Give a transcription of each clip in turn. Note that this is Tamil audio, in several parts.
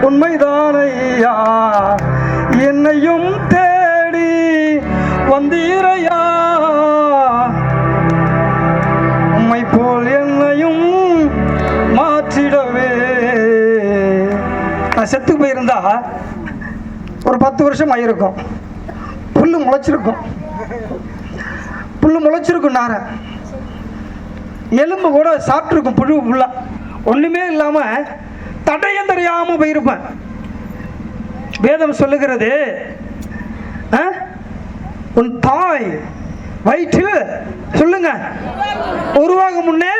உண்மைதான் ஐயா, என்னையும் தேடி வந்தீரையா, உம்மை போல் என்னையும் மாற்றிடவே. நான் செத்து போயிருந்தா ஒரு 10 வருஷம் ஆயிருக்கும். புல்லு முளைச்சிருக்கும், புல்லு முளைச்சிருக்கும், நார எலும்பு கூட சாப்பிட்டுருக்கும், புழு புல்லா ஒண்ணுமே இல்லாம தடையம் தெரியாம போயிருப்பேன். வேதம் சொல்லுகிறது, உன் தாய் வயிற்றில் சொல்லுங்க உருவாக முன்னே.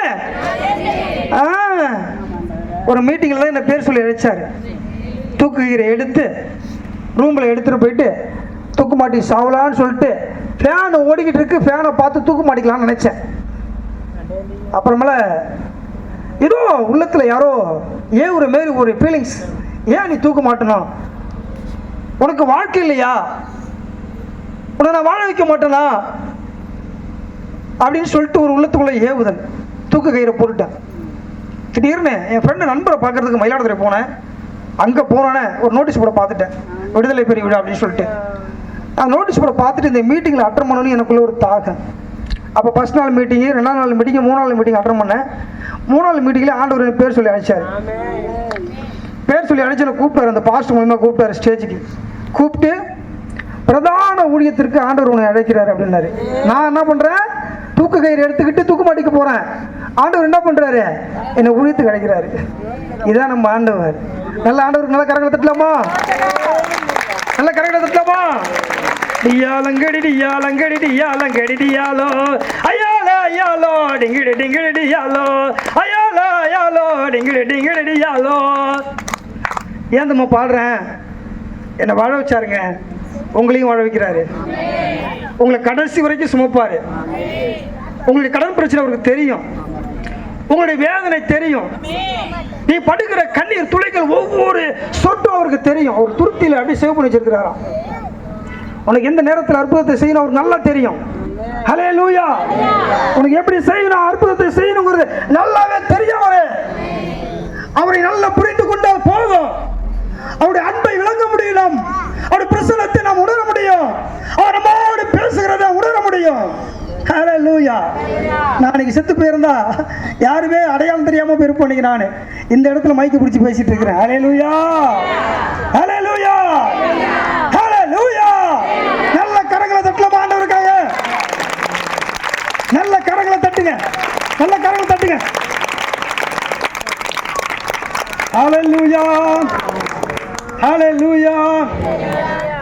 ஒரு மீட்டிங்ல என்ன பேர் சொல்லி அழைச்சாரு. தூக்குகீரை எடுத்து ரூம்ல எடுத்துட்டு போயிட்டு தூக்கு மாட்டி சாவலான்னு சொல்லிட்டு ஃபேன் ஓடிக்கிட்டு இருக்கு, ஃபேனை பார்த்து தூக்கு மாட்டிக்கலாம்னு நினைச்சேன். அப்புறமேல ஏதோ உள்ளத்துல யாரோ ஏன் ஒரு மாரி ஒரு ஃபீலிங்ஸ், ஏன் நீ தூக்க மாட்டணும், உனக்கு வாழ்க்கை இல்லையா, உன்னை நான் வாழ வைக்க மாட்டேனா அப்படின்னு சொல்லிட்டு ஒரு உள்ளத்துக்குள்ள ஏவுதல். தூக்கு கயிறை போட்டுட்டேன். திடீர்னு என் ஃப்ரெண்டு நண்பரை பார்க்கறதுக்கு மயிலாடுதுறை போனேன். அங்கே போனோன்னே ஒரு நோட்டீஸ் போட பார்த்துட்டேன், விடுதலை பெரிய விழா அப்படின்னு சொல்லிட்டு. அந்த நோட்டீஸ் போட பார்த்துட்டு இந்த மீட்டிங்கில் அட்டன் பண்ணணும்னு எனக்குள்ள ஒரு தாகம். அப்போ ஃபர்ஸ்ட் நாள் மீட்டிங்கு, 2ஆம் நாள் மீட்டிங்கு, 3ஆம் நாள் மீட்டிங் அட்டன் பண்ணேன். 3ஆம் நாள் மீட்டிங்கில் ஆண்டவர் பேர் சொல்லி அழைச்சார். பேர் சொல்லி அழைச்சு கூப்பிட்டாரு, அந்த பாஸ்டர் மூலமாக கூப்பிட்டாரு ஸ்டேஜுக்கு. கூப்பிட்டு பிரதான ஊழியத்திற்கு ஆண்டவர் உன்னை அழைக்கிறாரு அப்படின்னாரு. நான் என்ன பண்ணுறேன், தூக்கு கயிறு எடுத்துக்கிட்டு தூக்கு மாட்டிக்க போகிறேன். ஆண்டவர் என்ன பண்ணுறாரு, என்னை ஊழியத்துக்கு அழைக்கிறாரு. இதான் நம்ம ஆண்டவர். நல்ல ஆண்டவருக்கு நல்ல கரங்களை தட்டலாமா, நல்ல கரங்களை தட்டலாமா. டியாலங்கடி டியாலங்கடி டியாலங்கடி டியாலோ ஐயாலோ ஐயாலோ டிங்கிடி டிங்கிடி டியாலோ ஐயாலோ ஐயாலோ டிங்கிடி டிங்கிடி டியாலோ. ஏன் நம்ம பாடுறேன், என்னை வாழ வச்சாருங்க, உங்களையும் வாழ வைக்கிறாரு. உங்களை கடைசி வரைக்கும் சுமப்பாரு. உங்களுடைய கடன் பிரச்சனை அவருக்கு தெரியும், உங்களுடைய வேதனை தெரியும், நீ படுகிற கண்ணீர் துளைகள் ஒவ்வொரு சொட்டும் அவருக்கு தெரியும். அவர் துருத்தியில் அப்படி சேவ் பண்ணி வச்சிருக்கிறாராம். உனக்கு எந்த நேரத்தில் அற்புதத்தை செய்யணும் அவருக்கு நல்லா தெரியும். ஹல்லேலூயா. உனக்கு எப்படி செய்யணும், அற்புதத்தை செய்யணுங்கிறது நல்லாவே தெரியும். அவரை நல்லா புரிந்து கொண்டால் போதும். அவருடைய அன்பை விளங்க முடியும், அவருடைய பிரசன்னத்தை நாம் உணர முடியும், அவர் நம்மோடு பேசுகிறத உணர முடியும். ஹல்லேலூயா. நான் இன்னைக்கு செத்து போயிருந்தா யாருமே அடையாளம் தெரியாம போயிருப்போம். இன்னைக்கு நான் இந்த இடத்துல மைக்கு பிடிச்சி பேசிட்டு இருக்கிறேன். ஹல்லேலூயா, ஹல்லேலூயா, ஹல்லேலூயா. நல்ல கரங்களை தட்டலாமா ஆண்டவருக்காக, நல்ல கரங்களை தட்டுங்க, நல்ல கரங்களை தட்டுங்க. ஹல்லேலூயா, ஹல்லேலூயா.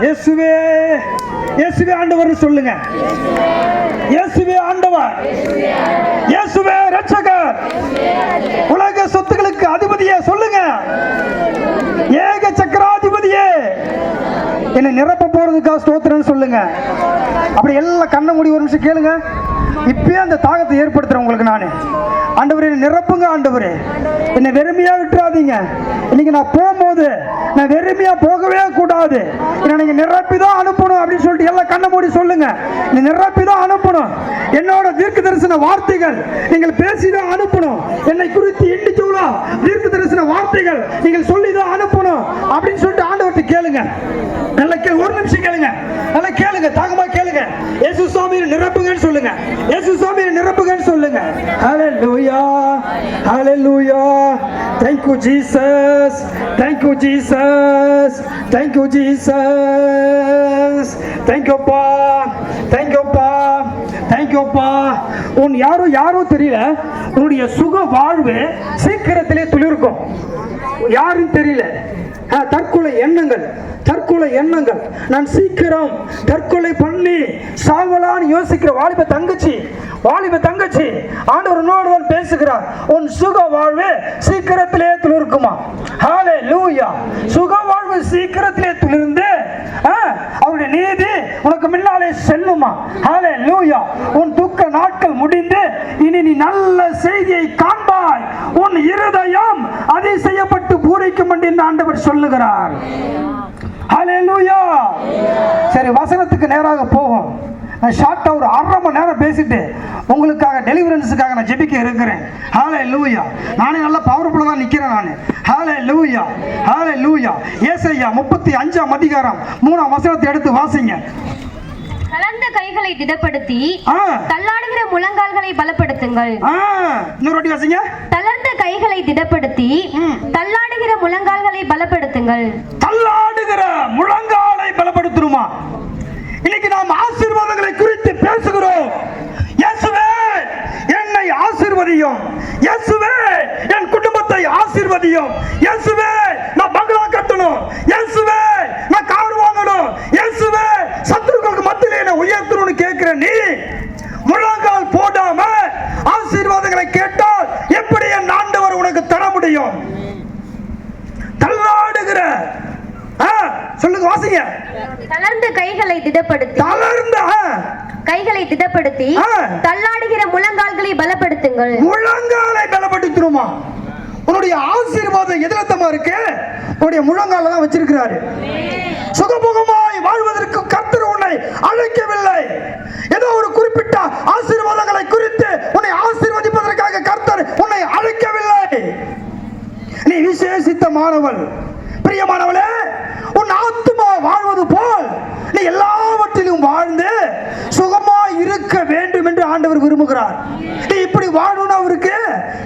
இயேசுவே, இயேசுவே ஆண்டவர் சொல்லுங்க. இயேசுவே ஆண்டவர், இயேசுவே இரட்சகர், உலக சொத்துக்களுக்கு அதிபதியே சொல்லுங்க. ஏக சக்கராதிபதியே, என்னை நிரப்ப போறதுக்காக ஸ்தோத்திரம்னு சொல்லுங்க. அப்படி எல்லாம் கண்ண மூடி ஒரு நிமிஷம் கேளுங்க. இப்பயே அந்த தாகத்தை ஏற்படுத்துறேன் உங்களுக்கு. நான் ஆண்டவரே நிரப்புங்க, ஆண்டவரே என்னை வெறுமையா விட்டுறாதீங்க. இன்னைக்கு நான் போகும்போது நான் வெறுமையா போகவே கூடாது, நீங்க நிரப்பி தான் அனுப்பணும் அப்படின்னு சொல்லிட்டு எல்லாம் கண்ண மூடி சொல்லுங்க. நீ நிரப்பி தான் அனுப்பணும். என்னோட தீர்க்க தரிசன வார்த்தைகள் நீங்கள் பேசிதான் அனுப்பணும். என்னை குறித்து எண்ணிச்சோளா தீர்க்க தரிசன வார்த்தைகள் நீங்கள் சொல்லிதான் அனுப்பணும் அப்படின்னு சொல்லிட்டு ஆண்டவர்கிட்ட கேளுங்க. நல்ல ஒரு நிமிஷம் கேளுங்க, நல்லா கேளுங்க, தாகமா கேளுங்க. இயேசு சுவாமியை நிரப்புங்கன்னு சொல்லுங்க, இயேசு சுவாமியை நிரப்புங்கன்னு சொல்லுங்க. ஹல்லேலூயா, ஹல்லேலூயா. Thank you Jesus, thank you Jesus, thank you Jesus, thank you Pa, thank you Pa, thank you Pa. உன் யாரோ தெரியல, உன்னுடைய சுக வாழ்வு சீக்கிரத்திலே துளிர்க்கும். யாரும் தெரியல. தற்கொலை எண்ணங்கள், தற்கொலை எண்ணங்கள், நான் சீக்கிரம் தற்கொலை பண்ணி சாவலான்னு யோசிக்கிற வாலிப தங்கச்சி, வாலிப தங்கச்சி, ஆண்டவர் உன்னோடு தான் பேசுகிறார். உன் சுக வாழ்வு சீக்கிரத்திலே துளிர்க்குமா. ஹல்லேலூயா. சுக வாழ்வு சீக்கிரத்திலே துளிர்ந்து அவருடைய நீதி உனக்கு முன்னாலே செல்லுமா. ஹல்லேலூயா. உன் துக்க நாட்கள் முடிந்து இனி நீ நல்ல செய்தியை காண்பாய். உன் இருதயம் அதிசயப்பட்டு பூரிக்கும் என்று ஆண்டவர் சொல்லுகிறார். ஹல்லேலூயா. சரி, வசனத்துக்கு நேராக போவோம். நான் ஷார்ட்டாக ஒரு 1/2 மணி நேரம் பேசிட்டு உங்களுக்காக டெலிவரன்ஸுக்காக நான் ஜெபிக்க இருக்கிறேன். ஹல்லேலூயா. நானே நல்லா பவர்ஃபுல்லாக தான் நிற்கிறேன் நான். ஹல்லேலூயா, ஹல்லேலூயா. ஏசாயா 35ஆம் அதிகாரம் 3ஆம் வசனத்தை எடுத்து வாசிங்க. தளர்ந்த கைகளை திடப்படுத்தி தள்ளாடுகிற முழங்கால்களை பலப்படுத்துங்கள். இன்னொரு வாட்டி வாசிங்க. தளர்ந்த கைகளை திடப்படுத்தி தள்ளாடுகிற முழங்கால்களை பலப்படுத்துங்கள். தள்ளாடுகிற முழங்காலை பலப்படுத்தணுமா? இன்னைக்கு நாம் ஆசீர்வாதங்களை குறித்து பேசுகிறோம். இயேசுவே என்னை ஆசீர்வதியும், இயேசுவே என் குடும்பத்தை ஆசீர்வதியும், இயேசுவே நான் பங்களா கட்டணும், இயேசுவே நான் கார் வாங்கணும், இயேசுவே சத்துருக்களுக்கு மத்தியிலே என்னை உயர்த்தணும்னு கேட்கிற நீ முழங்கால் போடாம ஆசீர்வாதங்களை கேட்டால் எப்படி என் ஆண்டவர் உனக்கு தர முடியும்? தள்ளாடுகிற சொல்லுங்க, வாசிங்க. தளர்ந்த கைகளை திடப்படுத்தி, தளர்ந்த கைகளை திடப்படுத்தி தள்ளாடுகிற முழங்கால்களை பலப்படுத்துங்கள். முழங்காலை பலப்படுத்தணுமா? உன்னுடைய ஆசீர்வாதம் எதிரத்தமா இருக்கு, உன்னுடைய முழங்கால தான் வச்சிருக்கிறாரு. சுகபோகமாய் வாழ்வதற்கு கர்த்தர் உன்னை அழைக்கவில்லை. ஏதோ ஒரு குறிப்பிட்ட ஆசீர்வாதங்களை குறித்து உன்னை ஆசீர்வதிப்பதற்காக கர்த்தர் உன்னை அழைக்கவில்லை. நீ விசேஷித்தமானவள். பிரியமானவளே, உன் ஆத்துமா வாழ்வது போல் நீ எல்லாவற்றிலும் வாழ்ந்து சுகமாய் இருக்க வேண்டும் என்று ஆண்டவர் விரும்புகிறார். நீ இப்படி வாழணும் அவருக்கு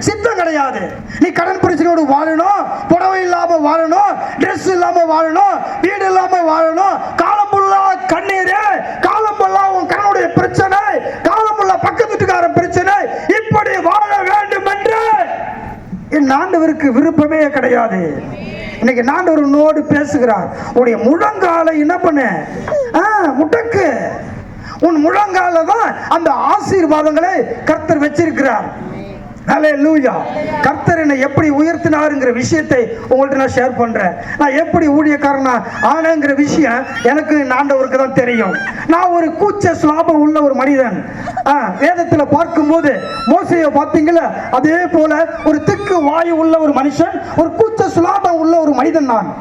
சித்தம் கிடையாது. நீ கடன் பிரச்சனையோடு வாழணும், புடவை இல்லாம வாழணும், ட்ரெஸ் இல்லாம வாழணும், வீடு இல்லாம வாழணும், காலம் ஃபுல்லா கண்ணீரே, காலம் ஃபுல்லா உன் கண்ணுடைய பிரச்சனை, காலம் ஃபுல்லா பக்கத்து வீட்டுக்காரன் பிரச்சனை, இப்படி வாழ வேண்டும் என்று என் ஆண்டவருக்கு விருப்பமே கிடையாது. இன்னைக்கு ஆண்டவர் உன்னோடு பேசுகிறார். உன்னுடைய முழங்காலை என்ன பண்ணு, முட்டக்கு. உன் முழங்கால தான் அந்த ஆசீர்வாதங்களை கர்த்தர் வச்சிருக்கிறார். ஹல்லேலூயா. கர்த்தர் என்னை எப்படி உயர்த்தினாருங்கிற விஷயத்தை உங்கள்ட்ட நான் ஷேர் பண்றேன். நான் எப்படி ஊழியக்காரனா ஆனேங்கிற விஷயம் எனக்கு ஆண்டவருக்கு தான் தெரியும். நான் ஒரு கூச்ச சுபாவம் உள்ள ஒரு மனிதன். வேதத்துல பார்க்கும்போது மோசேயை பார்த்தீங்களா, அதே போல ஒரு திக்கு வாயு உள்ள ஒரு மனுஷன், ஒரு கூச்ச சுபாவம் உள்ள ஒரு மனிதன் நான்.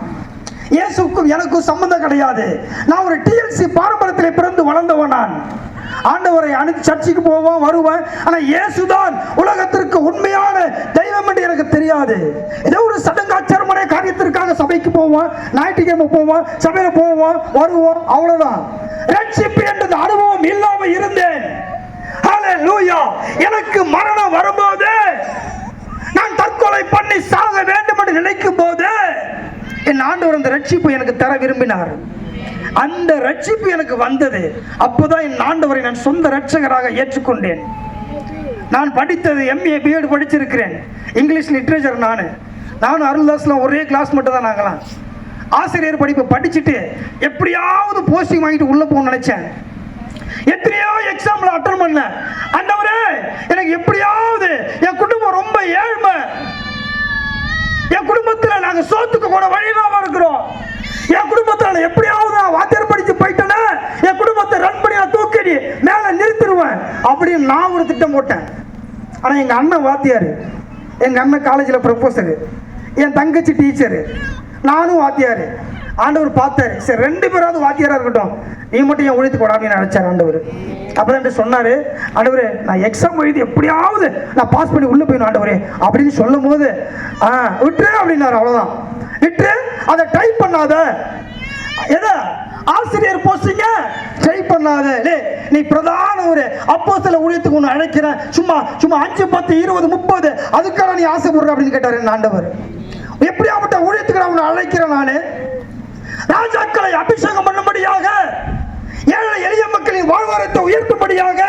இயேசுக்கும் எனக்கும் சம்பந்தம் கிடையாது. நான் ஒரு டிஎல்சி பாரம்பரியத்தில் பிறந்து வளர்ந்தவன் நான். ஆண்டவரை அனுப்பி சர்ச்சுக்கு போவோம் வருவேன். ஆனா இயேசுதான் உலகத்திற்கு உண்மையான தெய்வம் என்று எனக்கு தெரியாது. ஏதோ ஒரு சடங்காச்சாரமான காரியத்திற்காக சபைக்கு போவோம், ஞாயிற்றுக்கிழமை போவோம், சபையில போவோம் வருவோம், அவ்வளவுதான். ரட்சிப்பு என்ற அனுபவம் இல்லாம இருந்தேன். ஹல்லேலூயா. எனக்கு மரணம் வரும்போது, நான் தற்கொலை பண்ணி சாக வேண்டும் என்று நினைக்கும் போது என் ஆண்டவர் அந்த ரட்சிப்பு எனக்கு தர விரும்பினார். அந்த ரட்சிப்பு எனக்கு வந்தது. அப்போதான் என் ஆண்டவரை நான் சொந்த ரட்சகராக ஏற்றுக்கொண்டேன். நான் படித்தது MA BEd படிச்சிருக்கிறேன், இங்கிலீஷ் லிட்ரேச்சர். நானும் அருள்தாஸ்லாம் ஒரே கிளாஸ் மட்டும் தான். நாங்களாம் ஆசிரியர் படிப்பு படிச்சுட்டு எப்படியாவது போஸ்டிங் வாங்கிட்டு உள்ள போகணும்னு நினைச்சேன். எத்தனையோ எக்ஸாம்ல அட்டன் பண்ண. ஆண்டவரே எனக்கு எப்படியாவது, என் குடும்பம் ரொம்ப ஏழ்மை, என் குடும்பத்தில் நாங்க சோத்துக்கு கூட வழியில்லாம இருக்கிறோம், என் குடும்பத்தில் எப்படியாவது நான் வாத்தியார் படிச்சு போயிட்டேன்னா என் குடும்பத்தை ரன் பண்ணி நான் தூக்கி மேல நிறுத்திடுவேன் அப்படின்னு நான் ஒரு திட்டம் போட்டேன். ஆனா எங்க அண்ணன் வாத்தியாரு, எங்க அண்ணன் காலேஜில் ப்ரொஃபஸரு, என் தங்கச்சி டீச்சரு, நானும் வாத்தியாரு. ஆண்டவர் பார்த்தாரு, சரி 2 பேராவது வாத்தியாரா இருக்கட்டும், நீ மட்டும் என் ஒழித்து போடா அப்படின்னு நினைச்சார் ஆண்டவர். அப்பதான் சொன்னாரு, ஆண்டவரே நான் எக்ஸாம் எழுதி எப்படியாவது நான் பாஸ் பண்ணி உள்ள போயிடும் ஆண்டவரே அப்படின்னு சொல்லும் போது விட்டுரு அப்படின்னாரு. அவ்வளவுதான், விட்டு அதை ட்ரை பண்ணாத. எதை ஆசிரியர் போஸ்டிங்க ட்ரை பண்ணாத. நீ பிரதான ஒரு அப்போஸ்தல ஊழியத்துக்கு ஒன்று அழைக்கிறேன், சும்மா 5, 10, 20, 30 அதுக்காக நீ ஆசைப்படுற அப்படின்னு கேட்டாரு ஆண்டவர். எப்படியாப்பட்ட ஊழியத்துக்கு நான் உன்னை அழைக்கிறேன். நானு ராஜாக்களை அபிஷேகம் பண்ணும்படியாக, ஏழை எளிய மக்களின் வாழ்வாரத்தை உயர்த்தும்படியாக,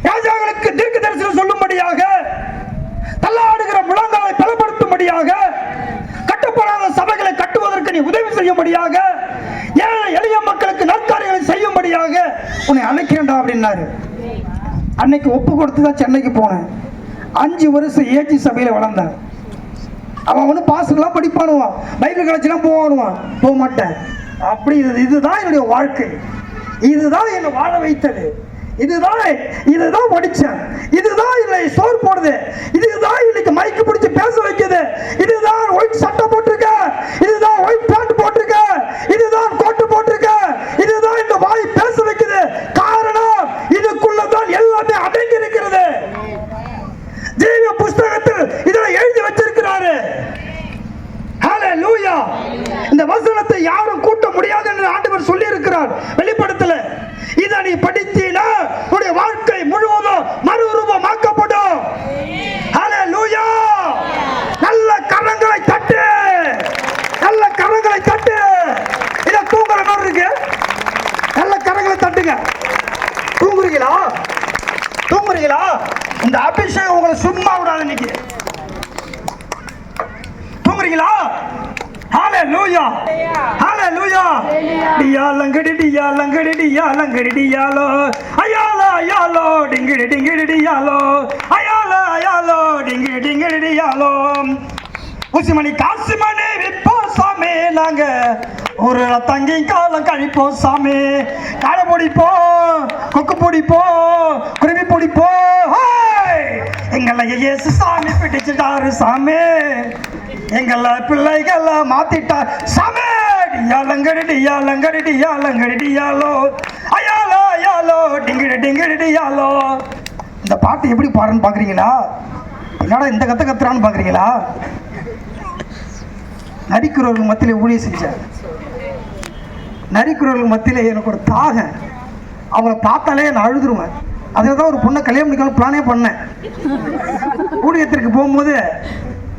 ராஜாக்களுக்கு தீர்க்க தரிசனம் சொல்லும்படியாக, தள்ளாடுகிற முழங்காலை பலப்படுத்தும்படியாக, கட்டப்படாத சபைகளை கட்டுவதற்கு நீ உதவி செய்யும்படியாக, ஏழை எளிய மக்களுக்கு நற்காரியங்களை செய்யும்படியாக உன்னை அழைக்கிறேன்டா அப்படின்னாரு. அன்னைக்கு ஒப்பு கொடுத்து தான் சென்னைக்கு போனேன். 5 வருஷம் ஏஜி சபையில வளர்ந்தேன். அவன் ஒன்றும் பாசுக்கெல்லாம் படிப்பானுவான், பைபிள் கலைச்செல்லாம் போவானுவான், போக மாட்டேன். அப்படி இதுதான் என்னுடைய வாழ்க்கை, இதுதான் என்னை வாழ வைத்தது, இதுதான் படிச்சேன், இதுதான் என்னை சோறு போடுது, இதுதான் இன்னைக்கு மைக்கு பிடிச்சி பேச வைக்குது, இதுதான் ஒயிட் சட்டை போட்டிருக்க, இதுதான் ஒயிட் பேண்ட் போட்டிருக்க, இதுதான் கோட்டு போட்டிருக்க, இதுதான் இந்த வாய் பேச வைக்குது, இந்த வசனத்தை யாரும் கூட்ட முடியாது என்று ஆண்டவர் சொல்லி இருக்கிறார் வெளிப்படுத்தல. இதை நீ படித்தீனா உன்னுடைய வாழ்க்கை முழுவதும் மறுரூபமாக்கப்படும். ஹல்லேலூயா. நல்ல கரங்களை தட்டு, நல்ல கரங்களை தட்டு. இத தூங்குற மாதிரி இருக்கு, நல்ல கரங்களை தட்டுங்க. தூங்குறீங்களா? தூங்குறீங்களா? இந்த அபிஷேகம் உங்களை சும்மா விடாது. இன்னைக்கு தூங்குறீங்களா? ஹல்லேலூயா, ஹல்லேலூயா. டியாலங்கடி டியாலங்கடி டியாலங்கடி டியாலோ அயாலோ அயாலோ டிங்கிடி டிங்கிடி டியாலோ அயாலோ அயாலோ டிங்கிடி டிங்கிடி டியாலோ. உசிமணி காசுமணி விப்போம் சாமி, நாங்க ஒரு தங்கி காலம் கழிப்போம் சாமி. காடை பிடிப்போம், கொக்கு பிடிப்போம், குருவி பிடிப்போம். எங்களை இயேசு சாமி பிடிச்சிட்டாரு சாமி, எங்களை பிள்ளைகளை மாத்திட்டார் சாமி. டியாலங்கடி டியாலங்கடி டியாலங்கடி டியாலோ அயாலோ அயாலோ டிங்கிடி டிங்கிடி டியாலோ. இந்த பாட்டு எப்படி பாடுறேன்னு பாக்குறீங்களா? என்னடா இந்த கத்துறான்னு பாக்குறீங்களா? நரிக்குறவர்கள் மத்தியில ஊழியம் செஞ்சேன். நரிக்குறவர்கள் மத்தியில எனக்கு ஒரு தாகம், அவங்கள பார்த்தாலே நான் அழுதுருவேன். அதில் தான் ஒரு பொண்ணை கல்யாணம் பண்ணிக்கலாம் பிளானே பண்ணேன். ஊழியத்திற்கு போகும்போது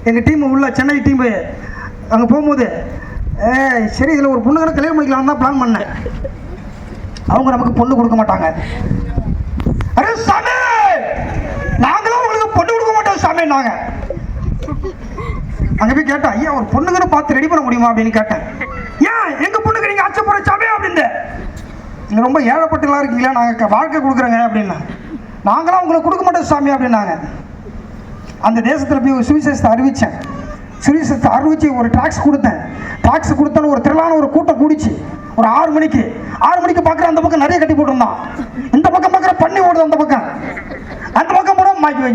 எங்கள் டீம் உள்ள சென்னை டீம் அங்கே போகும்போது சரி இதில் ஒரு பொண்ணுங்களை கல்யாணம் பண்ணிக்கலாம் தான் பிளான் பண்ணேன். அவங்க நமக்கு பொண்ணு கொடுக்க மாட்டாங்க. அரே சாமி, நாங்களும் உங்களுக்கு பொண்ணு கொடுக்க மாட்டோம் சாமி. நாங்கள் அங்கே போய் கேட்டேன், ஐயா ஒரு பொண்ணுங்கன்னு பார்த்து ரெடி பண்ண முடியுமா அப்படின்னு கேட்டேன். ஏன் எங்கள் பொண்ணுக்கு நீங்கள் அச்சப்படுற சாமி அப்படின்னு. நீங்கள் ரொம்ப ஏழைப்பட்டுலாம் இருக்கீங்களா, நாங்கள் வாழ்க்கை கொடுக்குறோங்க அப்படின்னா. நாங்களாம் உங்களுக்கு கொடுக்க மாட்டோம் சாமி அப்படின்னாங்க. அந்த தேசத்தில் போய் ஒரு சுவிசேஷத்தை அறிவித்தேன். சுவிசேஷத்தை அறிவித்து ஒரு டாக்ஸ் கொடுத்தேன். டாக்ஸ் கொடுத்தாலும் ஒரு திரளான ஒரு கூட்டம் கூடிச்சு. ஒரு 6 மணிக்கு பார்க்குற அந்த பக்கம் நிறைய கட்டி போட்டிருந்தான். இந்த பக்கம் பார்க்குற பண்ணி ஓடுது, அந்த பக்கம் போட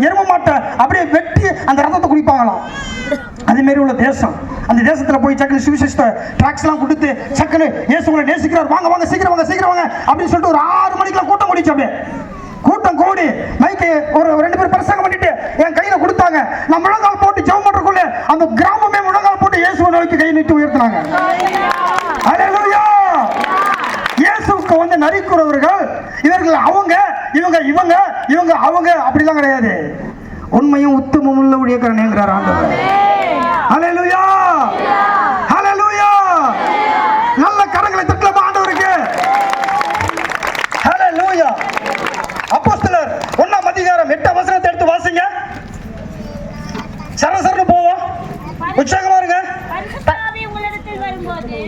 எரும மாட்டை அப்படியே வெட்டி அந்த ரத்தத்தை குடிப்பாங்களாம். அதேமாரி உள்ள தேசம். அந்த தேசத்தில் போய் சக்கன சுவிசேஷத்தை டாக்ஸ்லாம் கொடுத்து சக்கனு இயேசுவை நேசிக்கிறார், வாங்க வாங்க சீக்கிரம் வாங்க சீக்கிரம் வாங்க அப்படின்னு சொல்லிட்டு ஒரு 6 மணிக்கெல்லாம் கூட்டம் கூடிச்சு. அப்படியே கூட்டம் கூடி மைக்கு ஒரு 2 பேர் பிரசங்கம் பண்ணிட்டு என் கையில கொடுத்தாங்க. நான் முழங்கால் போட்டு ஜெபம் பண்றதுக்குள்ள அந்த கிராமமே முழங்கால் போட்டு இயேசுவை நோக்கி கை நீட்டி உயர்த்தினாங்க. ஹல்லேலூயா. இயேசுவுக்கு வந்து நரிக்குறவர்கள் இவர்கள் அவங்க இவங்க இவங்க இவங்க அவங்க அப்படிலாம் கிடையாது. உண்மையும் உத்தமமும் உள்ள ஊழியக்காரனேங்கிறார் ஆண்டவர். ஹல்லேலூயா, ஹல்லேலூயா. நல்ல கரங்களை தட்டலாமா ஆண்டவருக்கு? ஹல்லேலூயா. அப்போஸ்தலர் 1ஆம் அதிகாரம் 8ஆம் வசனத்தை எடுத்து வாசிங்க. சரசரன்னு போவோம், உற்சாகமா இருங்க. பரிசுத்தாவி உங்களிடத்தில் வரும்போது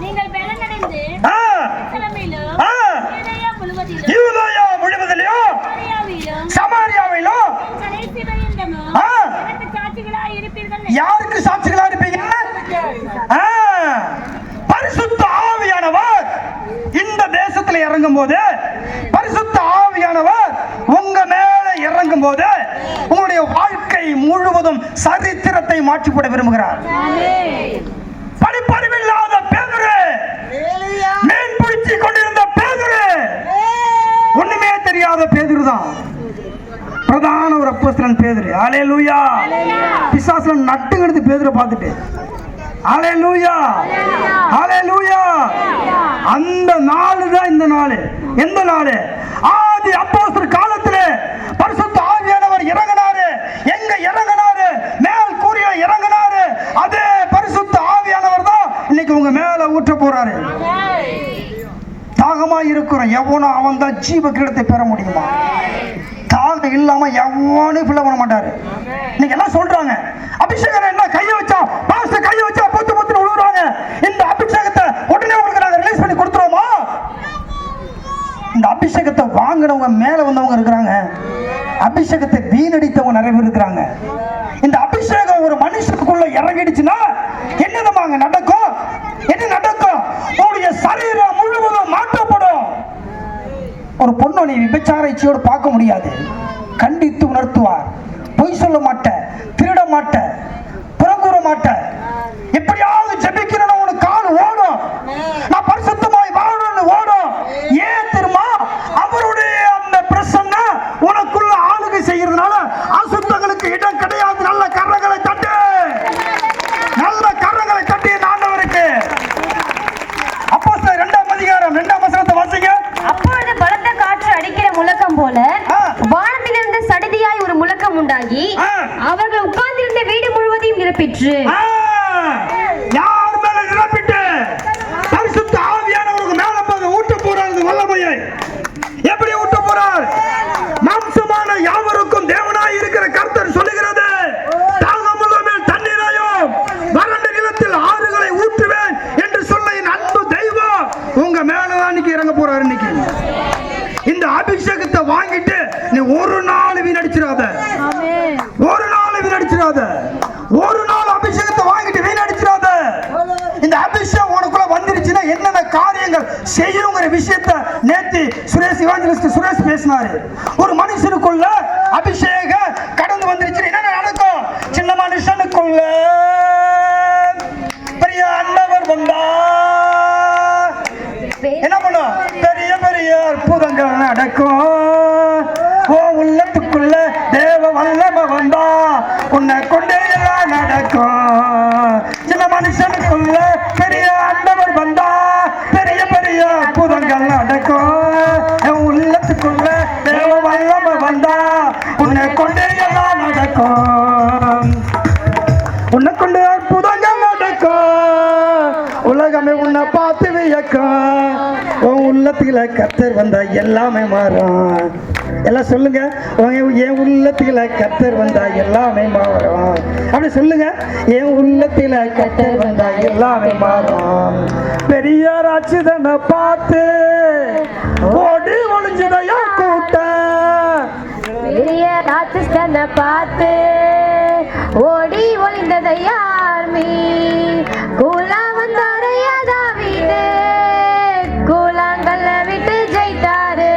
நீங்கள் பலனடைந்து யூதேயா முழுவதிலும் சமாரியாவிலும் யாருக்கு சாட்சிகளா இருப்பீங்க? பரிசுத்த ஆவியானவர் இந்த தேசத்தில் இறங்கும் போது, பரிசுத்த ஆவியானவர் உங்க மேல இறங்கும் போது உங்களுடைய வாழ்க்கை முழுவதும் சரித்திரத்தை மாற்றிப்பட விரும்புகிறார். படிப்பறிவில்லாத பேதுரு, மீன் பிடிச்சு கொண்டிருந்த பேதுரு, ஒண்ணுமே தெரியாத பேதுரு தான் பிரதான ஒரு அப்போஸ்தலன் பேதுரு. ஹல்லேலூயா. பிசாசுல நட்டுங்கிறது பேதுரை பார்த்துட்டு. ஹல்லேலூயா, ஹல்லேலூயா. அந்த நாள் தான் இந்த நாள். எந்த நாள்? ஆதி அப்போஸ்தலர் காலத்திலே பரிசுத்த ஆவியானவர் இறங்கினாரு. எங்க இறங்கினாரு? மேல் கூரையில இறங்கினாரு. அதே பரிசுத்த ஆவியானவர் தான் இன்னைக்கு உங்க மேல ஊற்ற போறாரு. தாகமா இருக்கிற எவனோ அவன் தான் ஜீவ கிரீடத்தை பெற முடியுமா? தாகம் இல்லாம எவனும் ஃபில் பண்ண மாட்டாரு. இன்னைக்கு எல்லாம் சொல்றாங்க அபிஷேகம் என்ன கையை வச்சா பாஸ்டர் கையை வச்சா பொத்து பொத்துன்னு விழுறாங்க. இந்த அபிஷேகத்தை உடனே உங்களுக்கு நாங்க ரிலீஸ் பண்ணி கொடுத்துருவோமா? இந்த அபிஷேகத்தை வாங்கினவங்க மேல வந்தவங்க இருக்கிறாங்க. அபிஷேகத்தை வீணடித்தவங்க நிறைய பேர் இருக்கிறாங்க. இந்த அபிஷேகம் ஒரு மனுஷனுக்குள்ள இறங்கிடுச்சுன்னா என்னதமாங்க நடக்கும்? என்ன நடக்கும்? உங்களுடைய சரீரம் முழுவதும் மாற்றப்படும். ஒரு பொண்ணு நீ விபச்சார இச்சையோடு பார்க்க முடியாது. கண்டித்து உணர்த்துவார். பொய் சொல்ல மாட்டேன், திருட மாட்டேன், புறங்கூற மாட்டேன். எப்படியாவது ஜெபிக்கணும், உனக்கு கால் ஓடும். நான் பரிசுத்தமாய் வாழணும்னு ஓடும். ஏன் தெரியுமா? அவருடைய அந்த பிரசன்னம் உனக்குள்ள ஆளுகை செய்யறதுனால அசுத்தங்களுக்கு இடம் கிடையாது. நல்ல கரங்களை தட்டு, நல்ல கரங்களை தட்டி ஆண்டவருக்கு ஒரு நாள் வீணடிச்சிடாத, ஒரு நாள் வீணடிச்சிடாத, ஒரு நாள் அபிஷேகத்தை வாங்கிட்டு வீணடிச்சிடாத. இந்த அபிஷேகம் உனக்குள்ள வந்துருச்சுன்னா என்னென்ன காரியங்கள் செய்யுங்கிற விஷயத்தை நேத்து சுரேஷ் பேசினாரு. ஒரு மனுஷனுக்குள்ள அபிஷேகம் கடந்து வந்துருச்சு என்ன நடக்கும்? சின்ன மனுஷனுக்குள்ள பெரிய ஆண்டவர் வந்தா என்ன பண்ணும்? பெரிய பெரிய அற்புதங்கள் நடக்கும். ஓ உள்ளத்துக்குள்ள தேவ வல்லமை வந்தா உன்னை கொண்டே எல்லாம் நடக்கும். சின்ன மனுஷனுக்குள்ள பெரிய ஆண்டவர் வந்தா பெரிய பெரிய அற்புதங்கள் நடக்கும். என் உள்ளத்துக்குள்ள தேவ வல்லமை வந்தா உன்னை கொண்டே எல்லாம் நடக்கும். உன்னை கொண்டு அற்புதங்கள் நடக்கும். உலகமே உன்னை பார்த்து வியக்கும். உன் உள்ளத்துல கர்த்தர் வந்தா எல்லாமே மாறும். எல்லாம் சொல்லுங்க, என் உள்ளத்துல கர்த்தர் வந்தா எல்லாமே மாறும். அப்படி சொல்லுங்க, என் உள்ளத்துல கர்த்தர் வந்தா எல்லாமே மாறும். பெரிய ராட்சதனை பார்த்து ஓடி ஒளிஞ்சதையா கூட்டம், பெரிய ராட்சதனை பார்த்து ஓடி ஒளிந்ததையா ஆர்மி. கூலா வந்தாரையா தாவீது, கூலாங்கல்ல விட்டு ஜெயித்தாரு.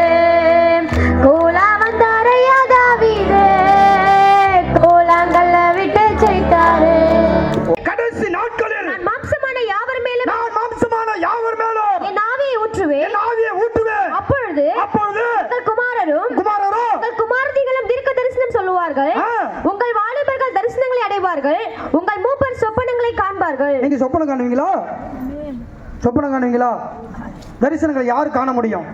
கூலா வந்தாரையா தாவீது, கூலாங்கல்ல விட்டு ஜெயித்தாரு. கடைசி நாட்களில் நான் மாம்சமான யாவர் மேலும் என் ஆவியை ஊற்றுவேன். அப்பொழுது உங்கள் குமாரரும் உங்கள் குமாரத்திகளும் தீர்க்க தரிசனம் சொல்லுவார்கள். உங்கள் வாலிபர்கள் தரிசனங்களை அடைவார்கள். உங்கள் மூப்பர் சொப்பனங்களை காண்பார்கள். நீங்க சொப்பனம் காணுவீங்களா? சொப்பனம் காணுவீங்களா? தரிசனங்களை யார் காண முடியும்?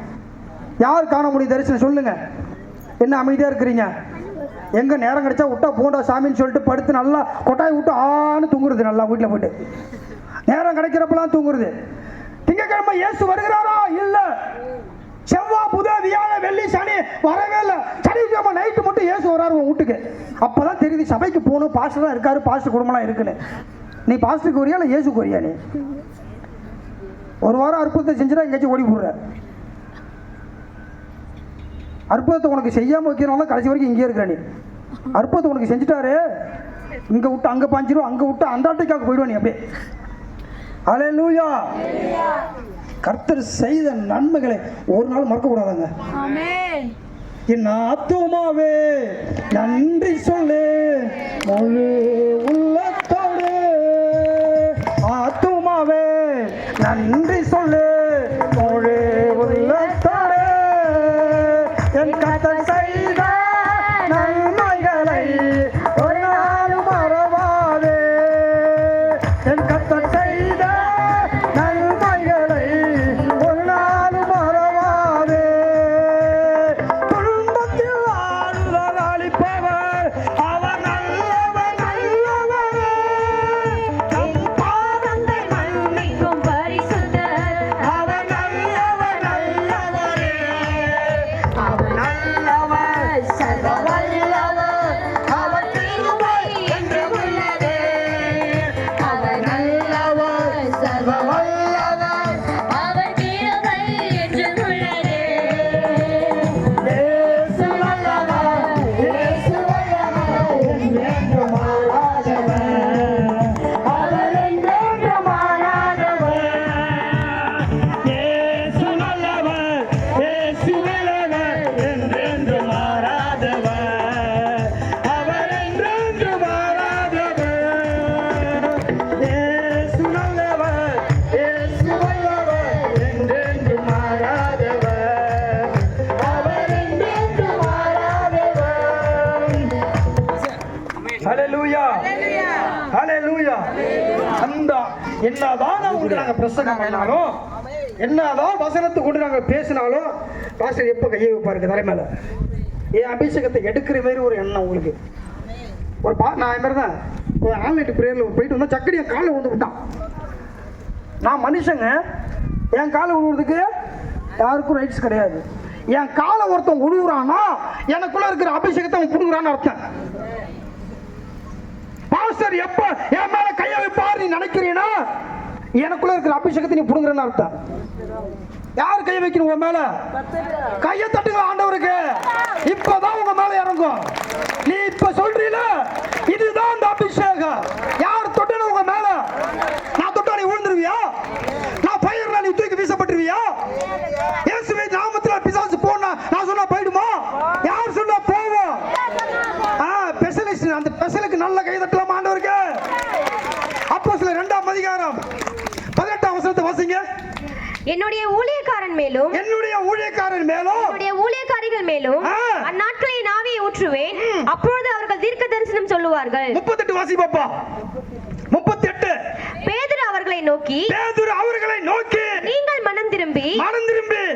யார் காண முடியும் தரிசனம்? சொல்லுங்க. என்ன அமைதியா இருக்கிறீங்க? எங்க நேரம் கிடைச்சா விட்டா போண்டா சாமின்னு சொல்லிட்டு படுத்து நல்லா கொட்டாய் விட்டு ஆன்னு தூங்குறது. நல்லா வீட்டில் போயிட்டு நேரம் கிடைக்கிறப்பெல்லாம் தூங்குறது. திங்கக்கிழமை இயேசு வருகிறாரா? இல்ல. செவ்வாய் புதன் வியாழன் வெள்ளி சனி வரவே இல்லை. சனிக்கிழமை நைட்டு மட்டும் இயேசு வராரு உன் வீட்டுக்கு. அப்பதான் தெரியுது சபைக்கு போகணும், பாஸ்டர் தான் இருக்காரு, பாஸ்டர் குடும்பம்லாம் இருக்குன்னு. நீ பாஸ்டருக்கு வரியா இல்லை இயேசுக்கு வரியா? நீ ஒரு வாரம் அற்புதத்தை செஞ்சுட்டா எங்கேயாச்சும் ஓடி போடுற. அற்புதத்தை உனக்கு செய்யாம வைக்கிறனால கடைசி வரைக்கும் இங்கே இருக்கிற. நீ அற்புதத்தை உனக்கு செஞ்சுட்டாரு, இங்க விட்டு அங்க பாஞ்சிரும், அங்க விட்டு அண்டார்டிகாவுக்கு போயிடுவா நீ அப்படியே. அல்லேலூயா. கர்த்தர் செய்த நன்மைகளை ஒரு நாள் மறக்க கூடாதாங்க. என் ஆத்துமாவே நன்றி சொல்லு முழு உள்ளத்தோடு. ஆத்துமாவே நன்றி சொல்லு முழு உள்ளத்தோடு. என் கர்த்தர் செய்த நன்மைகளை ஒரு நாள் மறவாதே. என் கர்த்தர் செய்த நன்மைகளை ஒரு நாள் மறவாதே. குடும்பத்தில் ஆறுதல் அளிப்பவர் அவர் நல்லவர், நல்லவர். நம் பாவங்களை மன்னிக்கும் பரிசுத்தர் அவர் நல்லவர், நல்லவரே. அவர் நல்லவர், சர்வ வல்லவர். அவர் கிருபை என்றும் உள்ளதே. அவர் நல்லவர், சர்வ வல்லவர். அவர் கிருபை என்றும் உள்ளதே. இயேசு நல்லவர், இயேசு வல்லவர், என்றென்றும் மாறாதவர். அவர் என்றென்றும் மாறாதவர். இயேசு நல்லவர், இயேசு வல்லவர், என்றென்றும் மாறாதவர். அவர் என்றென்றும் மாறாதவர். இயேசு நல்லவர், இயேசு வல்லவர், என்றென்றும் மாறாதவர். அவர் என்றென்றும் மாறாதவர். ஹல்லேலூயா, ஹல்லேலூயா. அந்த என்னதான் உங்களுக்கு நாங்க பிரசங்கம் பண்ணாலும், என்னதான் வசனத்தை கொண்டு நாங்க பேசினாலும், பாஸ்டர் எப்ப கையை வைப்பாரு தலை மேல? என் அபிஷேகத்தை எடுக்கிற மாதிரி ஒரு எண்ணம் உங்களுக்கு. ஒரு நான் இது மாதிரி தான் ஒரு ஆன்லைன் பிரேயரில் போயிட்டு வந்தா சக்கடி என் காலை விழுந்து விட்டான். நான் மனுஷங்க, என் காலை விழுவுறதுக்கு யாருக்கும் ரைட்ஸ் கிடையாது. என் காலை ஒருத்தன் விழுவுறான்னா எனக்குள்ள இருக்கிற அபிஷேகத்தை அவன் புடுங்குறான்னு அர்த்தம். பாஸ்டர் எப்ப என் மேல கையை வைப்பார் நீ நினைக்கிறீனா எனக்குள்ள இருக்கிற அபிஷேகத்தை நீ புடுங்குறன்னு அர்த்தம். யார் கை வைக்கணும் உங்க மேல? கையை தட்டுங்க ஆண்டவருக்கு. இப்பதான் உங்க மேல இறங்கும். நீ இப்ப சொல்றீல, இதுதான் அந்த அபிஷேகம். யார் தொட்டன உங்க மேல? நான் தொட்டா நீ விழுந்துருவியா? நான் பயிர்ல நீ தூக்கி வீசப்பட்டுருவியா? இயேசுவின் நாமத்துல பிசாசு போனா நான் சொன்னா போயிடுமா? யார் சொன்னா போவோம்? ஸ்பெஷலிஸ்ட், அந்த ஸ்பெஷலுக்கு நல்ல கை தட்டலாம் ஆண்டவருக்கு. அப்போஸ்தலர் 2ஆம் அதிகாரம் 18ஆம் வசனத்தை வாசிங்க. என்னுடைய ஊழியக்காரன் மேலும் என்னுடைய ஊழியக்காரன் மேலும் என்னுடைய ஊழியக்காரிகள் மேலும் அந்நாட்களில் ஆவியை ஊற்றுவேன். அப்பொழுது அவர்கள் தீர்க்க தரிசனம் சொல்லுவார்கள். 38 வாசி பாப்பா. 38. பேதுரு அவர்களை நோக்கி நீங்கள் மனம் திரும்பி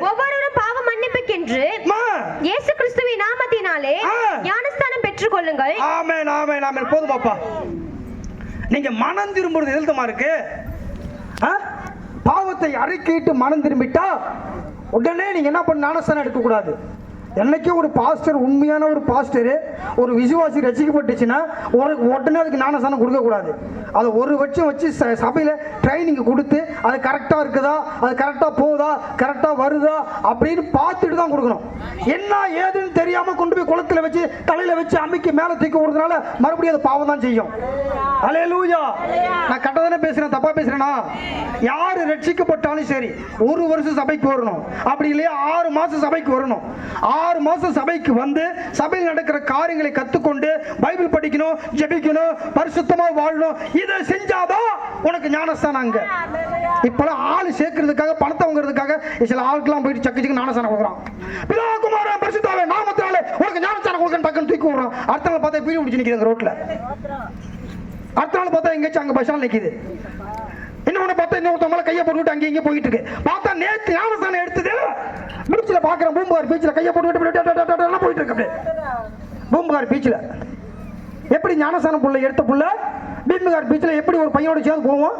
ஒவ்வொருவரும் பாவ மன்னிப்புக்கென்று இயேசு கிறிஸ்துவின் நாமத்தினாலே ஞானஸ்தானம் பெற்றுக் கொள்ளுங்கள். ஆமென், ஆமென், ஆமென். போதும் பாப்பா. நீங்க மனம் திரும்புறது எழுதமா இருக்கு. பாவத்தை அறிக்கையிட்டு மனம் திரும்பிட்டா உடனே நீங்க என்ன பண்ண? ஞானஸ்தானம் எடுக்க கூடாது. என்னைக்கே ஒரு பாஸ்டர், உண்மையான ஒரு பாஸ்டர், ஒரு விசுவாசி ரசிக்கப்பட்டுச்சுன்னா உடனே அதுக்கு ஞானஸ்தானம் கொடுக்க கூடாது. அதை ஒரு வருஷம் வச்சு சபையில ட்ரைனிங் கொடுத்து அது கரெக்டா இருக்குதா, அது கரெக்டா போகுதா, கரெக்டா வருதா அப்படின்னு பார்த்துட்டு தான் கொடுக்கணும். என்ன ஏதுன்னு தெரியாம கொண்டு போய் குளத்துல வச்சு தலையில வச்சு அம்மிக்கு மேல தூக்கி விடுறதுனால மறுபடியும் அது பாவம் தான் செய்யும். அல்லேலூயா. நான் கரெக்டாக பேசுறேன், தப்பா பேசுறேனா? யாரு ரட்சிக்கப்பட்டாலும் சரி ஒரு வருஷம் சபைக்கு வரணும். அப்படி இல்லையா 6 மாசம் சபைக்கு வரணும். 6 மாசம் சபைக்கு வந்து சபையில் நடக்கிற காரியங்களை கத்துக்கொண்டு பைபிள் படிக்கணும், ஜெபிக்கணும், பரிசுத்தமா வாழணும். இதை செஞ்சாதான் உனக்கு ஞானஸ்தானம். அங்க இப்பெல்லாம் ஆளு சேர்க்கறதுக்காக, பணத்தை வாங்குறதுக்காக சில ஆளுக்கெல்லாம் போயிட்டு சக்கு ஞானஸ்தானம் கொடுக்குறான். பிதா குமாரன் பரிசுத்தாவே நாமத்தினாலே உனக்கு ஞானஸ்தானம் கொடுக்கணும் டக்குன்னு தூக்கி விடுறான். அடுத்த நாள் பார்த்தா பீடி பிடிச்சு நிக்குது ரோட்ல. அடுத்த நாள் பார்த்தா எங்கேயாச்சும் அங்க பஸ் ஸ்டாண்ட் நிக்குது. இன்னொன்னு பார்த்தா இன்னொருத்த மேல கையை போட்டுவிட்டு அங்கே இங்கே போயிட்டு இருக்கு. பார்த்தா நேற்று ஞானஸ்தானம் எடுத்தது பீச்சில் பார்க்குறேன். பூம்புகார் பீச்சில் கையை போட்டு போயிட்டு இருக்கு. அப்படியே பூம்புகார் பீச்சில் எப்படி ஞானஸ்தானம் புள்ள எடுத்த புள்ள பூம்புகார் பீச்சில் எப்படி ஒரு பையனோட சேர்ந்து போவோம்?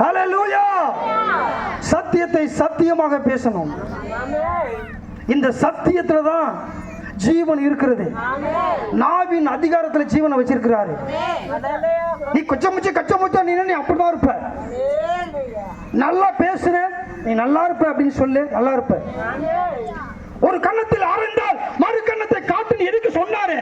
ஹல்லேலூயா. சத்தியத்தை சத்தியமாக பேசணும். இந்த சத்தியத்துல தான் ஜீவன் இருக்கிறது. நாவின் அதிகாரத்துல ஜீவனை வச்சிருக்கிறாரு. நீ கச்சமுச்சா நீ அப்படிதான் இருப்ப. நல்லா பேசுற நீ நல்லா இருப்ப அப்படின்னு சொல்லு, நல்லா இருப்ப. ஒரு கன்னத்தில் அறைந்தால் மறு கன்னத்தை காட்டுன்னு எதுக்கு சொன்னாரு?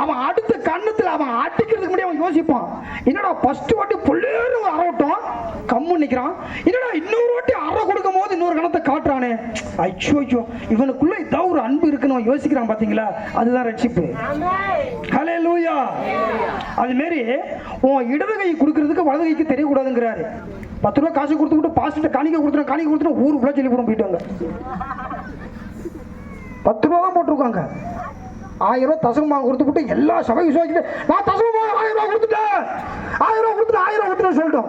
அவன் அடுத்த கன்னத்தில் அவன் அடிக்கிறதுக்கு முன்னாடி அவன் யோசிப்பான், என்னடா ஃபர்ஸ்ட் வாட்டி புள்ளேறு அறவட்டும் கம்மு நிக்கிறான், என்னடா இன்னொரு வாட்டி அறை கொடுக்கும் போது இன்னொரு கணத்தை காட்டுறானே, ஐயோ இவனுக்குள்ள ஏதாவது ஒரு அன்பு இருக்குன்னு யோசிக்கிறான். பாத்தீங்களா? அதுதான் ரட்சிப்பு. ஹல்லேலூயா. அது மாரி உன் இடது கை கொடுக்கறதுக்கு வலது கைக்கு தெரியக்கூடாதுங்கிறாரு. 10 ரூபாய் காசு கொடுத்துட்டு பாஸ்டர் காணிக்க கொடுத்துட்டு ஊரு ஃபுல்லா சொல்லி போட போயிட்டாங்க. 10 ரூபா தான் போட்டிருக்காங்க. 1000 ரூபா தசகமாக கொடுத்துட்டு எல்லா சபை விசுவாசிட்டு நான் தசகமாக 1000 ரூபா கொடுத்துட்டேன், 1000 ரூபா கொடுத்துட்டு சொல்லிட்டோம்.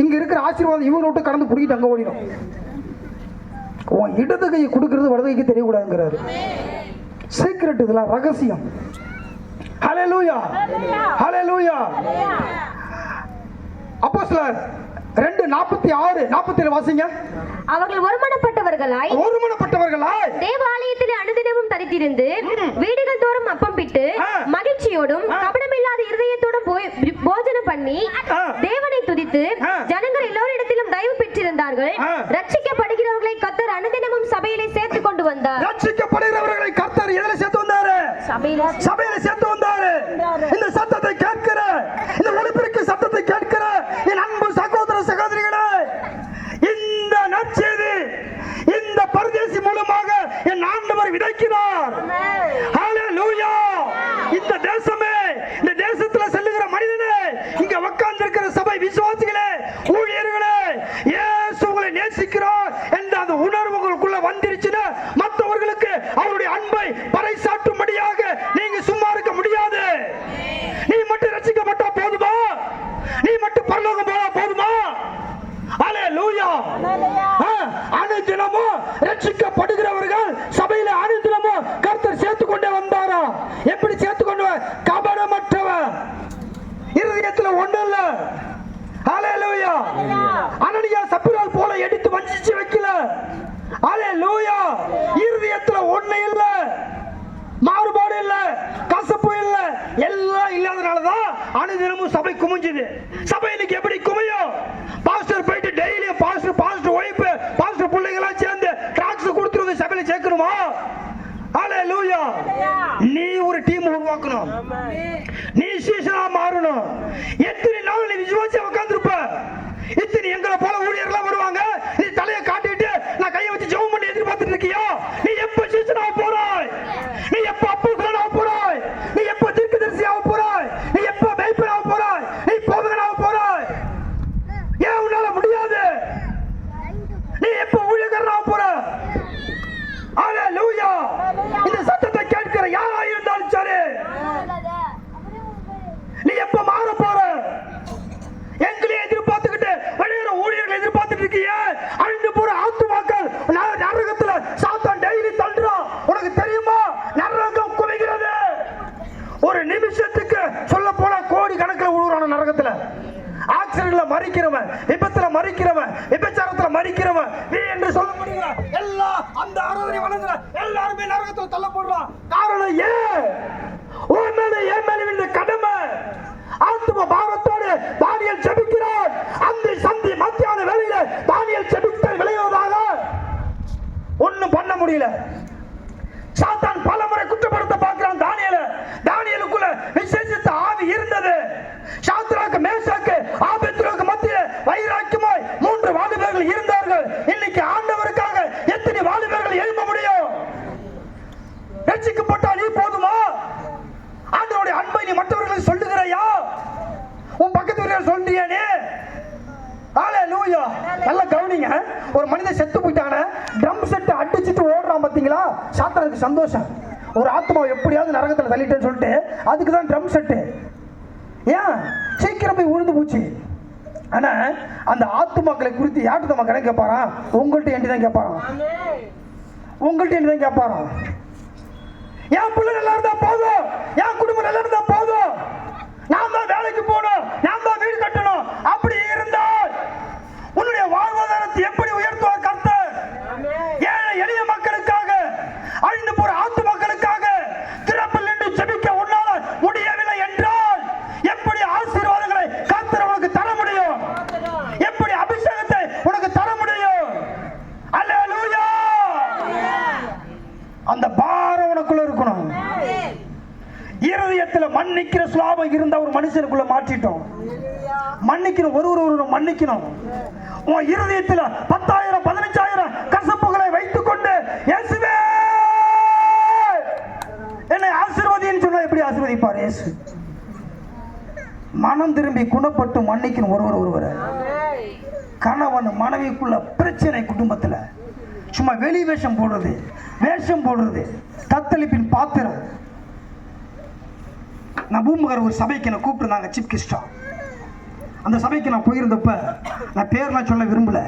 இங்க இருக்கிற ஆசீர்வாதம் இவங்க விட்டு கடந்து பிடிக்கிட்டு அங்க ஓடிடும். உன் இடது கையை கொடுக்கறது வலது கைக்கு தெரியக்கூடாதுங்கிறாரு. சீக்ரெட், இதெல்லாம் ரகசியம். ஹல்லேலூயா, ஹல்லேலூயா. அப்போஸ்தலர் 2:46-47 வாசிங்க. அவர்கள் ஒருமனப்பட்டவர்களாய் தேவாலயத்திலே அனுதினமும் தரித்திருந்து வீடுகள் தோறும் அப்பம் பிட்டு மகிழ்ச்சியோடும் கபடமில்லாத இருதயத்தோடும் போஜனம் பண்ணி தேவனை துதித்து ஜனங்கள் எல்லோரிடத்திலும் தயவு பெற்றிருந்தார்கள். ரட்சிக்கப்படுகிறவர்களை கர்த்தர் அனுதினமும் சபையிலே சேர்த்து கொண்டு வந்தார். ரட்சிக்கப்படுகிறவர்களை கர்த்தர் எதிலே சேர்த்து வந்தாரு? சபையிலே சேர்த்து வந்தாரு. இந்த சத்தத்தை கேட்கிற, இந்த ஒலிபரப்பு சத்தத்தை கேட்கிற என் அன்பு சகோதர சகோதரிகளே, இந்த நற்செய்தி இந்த பரதேசி மூலமாக என் ஆண்டவர் விதைக்கிறார். ஹல்லேலூயா. இந்த தேசமே, இந்த தேசத்துல செல்லுகிற மனிதனே, இங்க உட்கார்ந்து இருக்கிற சபை விசுவாசிகளே, ஊழியர்களே, இயேசு உங்களை நேசிக்கிறார் என்ற அந்த உணர்வு உங்களுக்குள்ள வந்துருச்சுன்னா மற்றவர்களுக்கு அவருடைய அன்பை பறைசாற்றும்படியாக நீங்க சும்மா இருக்க முடியாது. நீ மட்டும் ரட்சிக்கப்பட்டா போதுமா? நீ மட்டும் பரலோகம் போனா போதுமா? அல்லேலூயா. அனுதினமும் ரட்சிக்கப்படுகிறவர்கள் சபையில அனுதினமும் கர்த்தர் சேர்த்து கொண்டே வந்தாரா? எப்படி சேர்த்து கொண்டு? கபடமற்றவன், இருதயத்துல ஒண்ணு இல்ல. அல்லேலூயா. அனனியா சப்பிரால் போல எடுத்து வஞ்சிச்சு வைக்கல. அல்லேலூயா. இருதயத்துல ஒண்ணு இல்ல, மாறுபாடு இல்ல, கசப்பு இல்ல, எல்லாம் இல்லாதனாலதான் அனுதினமும் சபை குமிஞ்சுது. சபை இன்னைக்கு எப்படி குமையும்? பாஸ்டர் போயிட்டு டெய்லியும் பாஸ்டர் ஒய்ஃப் பாஸ்டர் நீ ஒரு டீம் உருவாக்கணும், நீ சீசனா மாறணும். எத்தனை நாள் நீ விசுவாசி உட்கார்ந்திருப்ப? இத்தனை எங்களை போல ஊழியர்களா வருவாங்க, நீ தலையை காட்டிட்டு நான் கையை வச்சு ஜெபம் பண்ணி எதிர்பார்த்துட்டு இருக்கியா? நீ எப்ப சீசனா போறாய்? நீ எப்ப அப்போஸ்தலனா போறாய்? நீ எப்ப தீர்க்கதரிசியா போறாய்? நீ எப்ப மேய்ப்பனா போறாய்? நீ போதகனா போறாய்? ஏன் உன்னால முடியாது? நீ எப்ப ஊழியக்காரனா போற? ஹalleluya! இந்த சத்தத்தை கேட்கிற யாரா இருந்தாலும் சரி, நீ எப்ப மாற போற? எங்களை எதிர்பார்த்துக்கிட்டு வெளியிற ஊழியர்களை எதிர்பார்த்துட்டு இருக்கியே, அழிந்து போற ஆத்துமாக்கள் நரகத்துல சாத்தான் டெய்லி தள்ளுறான். உனக்கு தெரியுமா? நரகம் குவிகிறது. ஒரு நிமிஷத்துக்கு சொல்ல போனா கோடி கணக்கில் விழுறான நரகத்துல. ஆக்சிடென்ட்ல மறிக்கிறவன், விபத்துல மறிக்கிறவன், விபச்சாரத்துல மறிக்கிறவன், நீ என்று சொல்லப்படுகிற எல்லா அந்த ஆராதனை வழங்குற எல்லாருமே நரகத்துல தள்ளப்படுறான். காரணம் ஏன்? உன் மேல என் மேல இந்த கடமை. ஆத்தும பாரத்தோடு தானியேல் ஜெபிக்கிறான். அந்த சந்தி மத்தியான வேளையில தானியேல் ஜெபித்த விளையாதாக ஒண்ணும் பண்ண முடியல. சாத்தான் பலமுறை குற்றப்படுத்த பார்க்கிறான் தானியேல. தானியேலுக்குள்ள விசேஷித்த ஆவி இருந்தது. சாத்ராக்கு, மேஷாக்கு, ஆபேத்நேகோவுக்கு மத்திய வைராக்கியமாய் 3 வாலிபர்கள் இருந்தார்கள். இன்னைக்கு ஆண்டவருக்காக எத்தனை வாலிபர்கள் எழும்ப முடியும்? ரட்சிக்கப்பட்டால் நீ போதுமா? ஆண்டவருடைய அன்பை நீ மற்றவர்களுக்கு சொல்லுகிறாயா? உன் பக்கத்து வீரர் சொல்றியா நீ? ஹalleluya! நல்லா கவனிங்க. ஒரு மனிதன் செத்து போயிட்டானே, ட்ரம் செட் அடிச்சிட்டு ஓடுறான் பாத்தீங்களா? சாத்தானுக்கு சந்தோஷம். ஒரு ஆத்மாவை எப்படியாவது நரகத்துல தள்ளிட்டேன்னு சொல்லிட்டு அதுக்கு தான் ட்ரம் செட். ஏன்? சீக்கிரம் போய் விழுந்து போச்சு. ஆனா அந்த ஆத்துமாக்களை குறித்து யார்கிட்ட நம்ம கணக்கு கேட்பாராம்? உங்கள்கிட்ட ஏண்டி தான் கேட்பாராம். உங்கள்கிட்ட ஏண்டி தான் கேட்பாராம். என் பிள்ளை நல்லா இருந்தா போதும், என் குடும்பம் நல்லா இருந்தா போதும், நான் தான் வேலைக்கு போகணும், நான் தான் வீடு கட்டணும். அப்படி இருந்தால் உன்னுடைய வாழ்வாதாரத்தை எப்படி உயர்த்துவார் கர்த்தர்? ஏழை எளிய மக்களுக்காக, அழிந்து போற ஆத்து மக்களுக்காக திறப்பில் நின்று ஜெபிக்க உன்னால முடியவில்லை என்றால் எப்படி ஆசீர்வாதங்களை கர்த்தர் உனக்கு தர முடியும்? எப்படி அபிஷேகத்தை உனக்கு தர முடியும்? அல்லேலூயா! அந்த பாரம் உனக்குள்ள இருக்கணும். இருதயத்துல மன்னிக்கிற சுபாவம் இருந்த ஒரு மனுஷனுக்குள்ள மாற்றிட்டோம். மன்னிக்கணும், ஒரு மன்னிக்கணும். உன் இருதயத்துல 10,000 15,000 கசப்புகளை வைத்துக் கொண்டு இயேசுவே என்னை ஆசீர்வதின்னு சொன்னா எப்படி ஆசீர்வதிப்பார் இயேசு? மனம் திரும்பி குணப்பட்டு மன்னிக்கணும் ஒருவர். கணவன் மனைவிக்குள்ள பிரச்சனை குடும்பத்துல சும்மா வெளி வேஷம் போடுறது தத்தளிப்பின் பாத்திரம். நான் பூம்புகார் ஒரு சபைக்கு என்ன கூப்பிட்டுருந்தாங்க, சீஃப் கெஸ்டா. அந்த சபைக்கு நான் போயிருந்தப்ப நான் பேர்லாம் சொல்ல விரும்பல.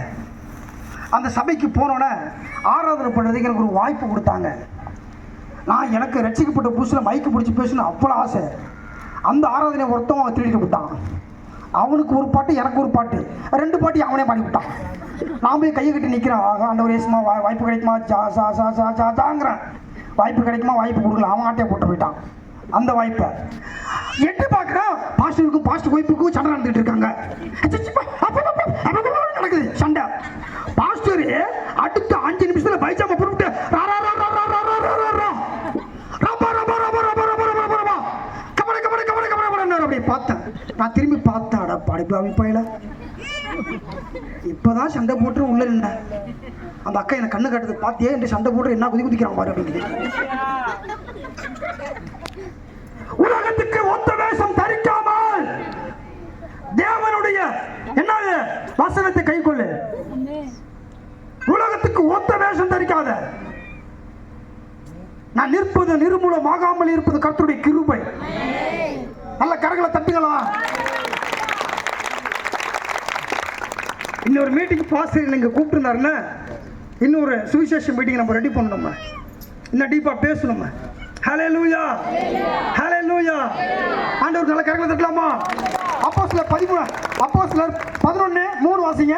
அந்த சபைக்கு போனோன்னே ஆராதனை பண்ணுறதுக்கு எனக்கு ஒரு வாய்ப்பு கொடுத்தாங்க. எனக்கு ரட்சிக்கப்பட்ட புதுசில் மைக்கு பிடிச்சி பேசணும் அவ்வளோ ஆசை. அந்த ஆராதனை ஒருத்தவன் திருடிட்டு விட்டான். அவனுக்கு ஒரு பாட்டு, எனக்கு ஒரு பாட்டு, 2 பாட்டு அவனே பாடி விட்டான். நான் போய் கையை கட்டி நிற்கிறான். ஆண்டவர் ஏசுமா, வாய்ப்பு கிடைக்குமா? ஜாங்கிறான். வாய்ப்பு கிடைக்குமா? வாய்ப்பு கொடுக்கல. அவன் ஆட்டையை போட்டு போயிட்டான். அந்த வாய்ப்பை எட்டு பார்க்குறான். பாஸ்டருக்கும் பாஸ்டர் ஒய்ஃபுக்கும் சண்டை நடந்துட்டு இருக்காங்க. நடக்குது சண்டை. பாஸ்டர் அடுத்த 5 நிமிஷத்துல பைஜாமா போட்டு அப்படி பார்த்தேன். நான் திரும்பி பார்த்தேன். அட படிப்பு அவிப்பாயில இப்பதான் சண்டை போட்டு உள்ள நின்ன அந்த அக்கா எனக்கு கண்ணு காட்டுது. பார்த்தியே என்று சண்டை போட்டு என்ன குதிக்கிறான் பாரு அப்படின்னு. உலகத்துக்கு ஒத்த வேஷம் தரிக்காமல் தேவனுடைய என்ன வசனத்தை கை கொள்ளு. உலகத்துக்கு ஒத்த வேஷம் தரிக்காத. நான் நிற்பது நிர்மூலமாகாமல் இருப்பது கர்த்தருடைய கிருபை. நல்ல கரங்களை தட்டுங்களா. இன்னொரு மீட்டிங் பாஸ்டர் நீங்க கூப்பிட்டுருந்தாருன்னா இன்னொரு சுவிசேஷ மீட்டிங் நம்ம ரெடி பண்ணணும். இன்னும் டீப்பா பேசணும். ஹல்லேலூயா, ஹல்லேலூயா. ஆண்டவர் நல்ல கரங்களை தட்டலாமா? அப்போஸ்தலர் 11:3 வாசிங்க.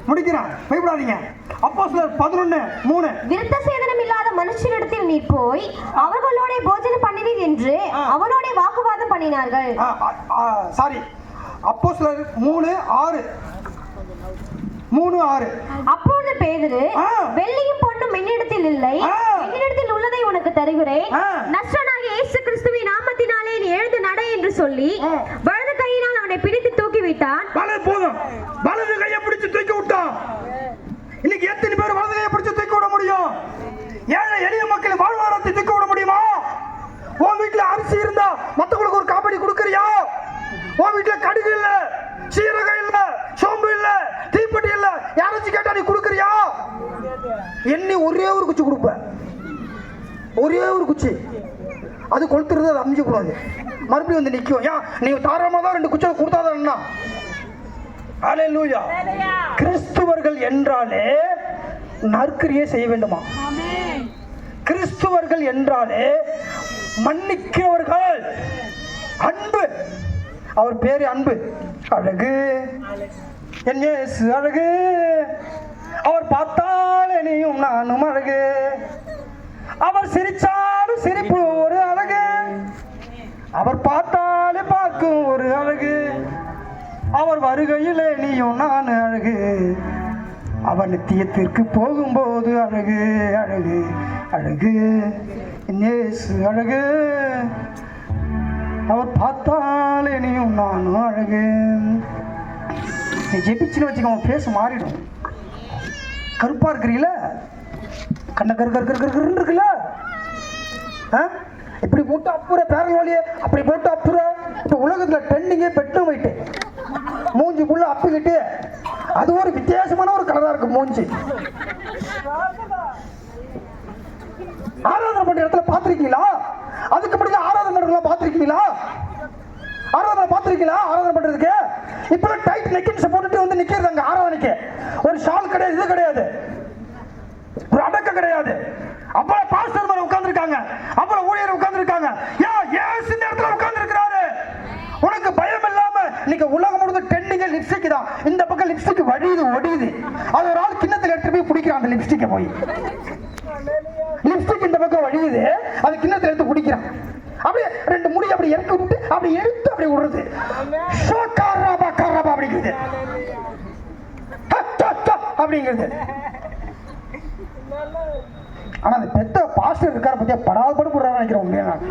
முடிக்கிறான், பயப்படாதீங்க. அப்போஸ்தலர் 11:3. விருத்த சேதனம் இல்லாத மனுஷனிடத்தில் நீர் போய் அவர்களோட போஜனம் பண்ணினீர் என்று அவனோட வாக்குவாதம் பண்ணினார்கள். சாரி, அப்போஸ்தலர் 3:6. அப்பொழுது பேதுரு, வெள்ளியும் பொன்னும் என்னிடத்தில் இல்லை, என்னிடத்தில் உள்ளதை நல்லதை உனக்கு தருகிறேன். நஸ்ரனாகிய இயேசு கிறிஸ்துவின் நாமத்தினாலே நீ எழுந்து நட என்று சொல்லி வலது கையினால் அவனை பிடித்து தூக்கி விட்டான். போதும், வலது கையை பிடிச்சு தூக்கி விட்டான். இன்னைக்கு எத்தனை பேர் வலது கையை பிடிச்சு தூக்கி விட முடியும்? ஏழை எளிய மக்கள் வாழ்வாதாரத்தை தூக்கி விட முடியுமா? உன் வீட்டுல அரிசி இருந்தா மத்தவங்களுக்கு ஒரு காப்படி கொடுக்கறியா? உன் வீட்டுல கடுகு இல்ல, சீரகம் இல்ல, சோம்பு இல்ல, தீப்பெட்டி இல்ல, யாராச்சும் கேட்டா நீ கொடுக்கறியா? எண்ணி ஒரே ஒரு குச்சி கொடுப்ப, ஒரே ஒரு குச்சி. அது கொளுத்துறது, அது அமிஞ்சு கூடாது, மறுபடியும் வந்து நிற்கும். ஏன் நீ தாராளமா தான் 2 குச்சியை கொடுத்தாதான். அல்லேலூயா. கிறிஸ்துவர்கள் என்றாலே நற்கிரியை செய்ய வேண்டுமா? கிறிஸ்துவர்கள் என்றாலே மன்னிக்கிறவர்கள், அன்பு. அவர் பேரு அன்பு. அழகு, என் இயேசு அழகு, அவர் பார்த்தால் என்னையும் நானும் அழகு, அவர் சிரிச்சாலும் சிரிப்பு ஒரு அழகு, அவர் பார்த்தாலே பார்க்கும் ஒரு அழகு, அவர் வருகையிலே நீயும் நான் அழகு, அவர் நித்தியத்திற்கு போகும்போது அழகு அழகு அழகு, இயேசு அழகு, அவர் பார்த்தாலே நீயும் நானும் அழகு. நீ ஜெபிச்சுன்னு வச்சுக்க, அவன் பேச மாறிடும். கருப்பா இருக்கிறீல, கண்ண கரு கரு கரு கருன்னு இருக்குல்ல, இப்படி போட்டு அப்புற பேரலோலியே அப்படி போட்டு அப்புற இப்போ உலகத்துல ட்ரெண்டிங்கே பெட்டும் போயிட்டு மூஞ்சிக்குள்ள அப்பிக்கிட்டு அது ஒரு வித்தியாசமான ஒரு கலரா இருக்கு மூஞ்சி. ஆராதனை பண்ற இடத்துல பாத்திருக்கீங்களா? அதுக்கு முன்னாடி ஆராதனை பண்றவங்களா பாத்திருக்கீங்களா? ஆராதனை பாத்திருக்கீங்களா? ஆராதனை பண்றதுக்கு இப்ப டைட் நெக்கின்ஸ் போட்டுட்டு வந்து நிக்கிறாங்க ஆராதனைக்கு. ஒரு ஷால் கிடையாது, இது கிடையாது, ஒரு அடக்கம் கிடையாது. அப்புறம் பாஸ்டர் மேல உட்கார்ந்துருக்காங்க, அப்புறம் ஊழியர் உட்கார்ந்துருக்காங்க. ஏன் இந்த இடத்துல உட்கார்ந்துருக்கிறாரு? உனக்கு பயம் இல்லாம இன்னைக்கு உலகம் முழுவதும் ட்ரெண்டிங் லிப்ஸ்டிக் தான். இந்த பக்கம் லிப்ஸ்டிக் வடியுது ஒடியுது, அது ஒரு ஆள் கிண்ணத்துல எடுத்து போய் குடிக்கிறான். அந்த லிப்ஸ்டிக்கை போய் லிப்ஸ்டிக் இந்த பக்கம் வடியுது, அது கிண்ணத்துல எடுத்து குடிக்கிறான். அப்படியே 2 முடி அப்படி இறக்கி விட்டு அப்படி எடுத்து அப்படி விடுறது, அப்படிங்கிறது அப்படிங்கிறது. ஆனா அந்த பெத்த பாஸ்டர் இருக்கார பத்தியா படாத படுறாரு நினைக்கிறேன்.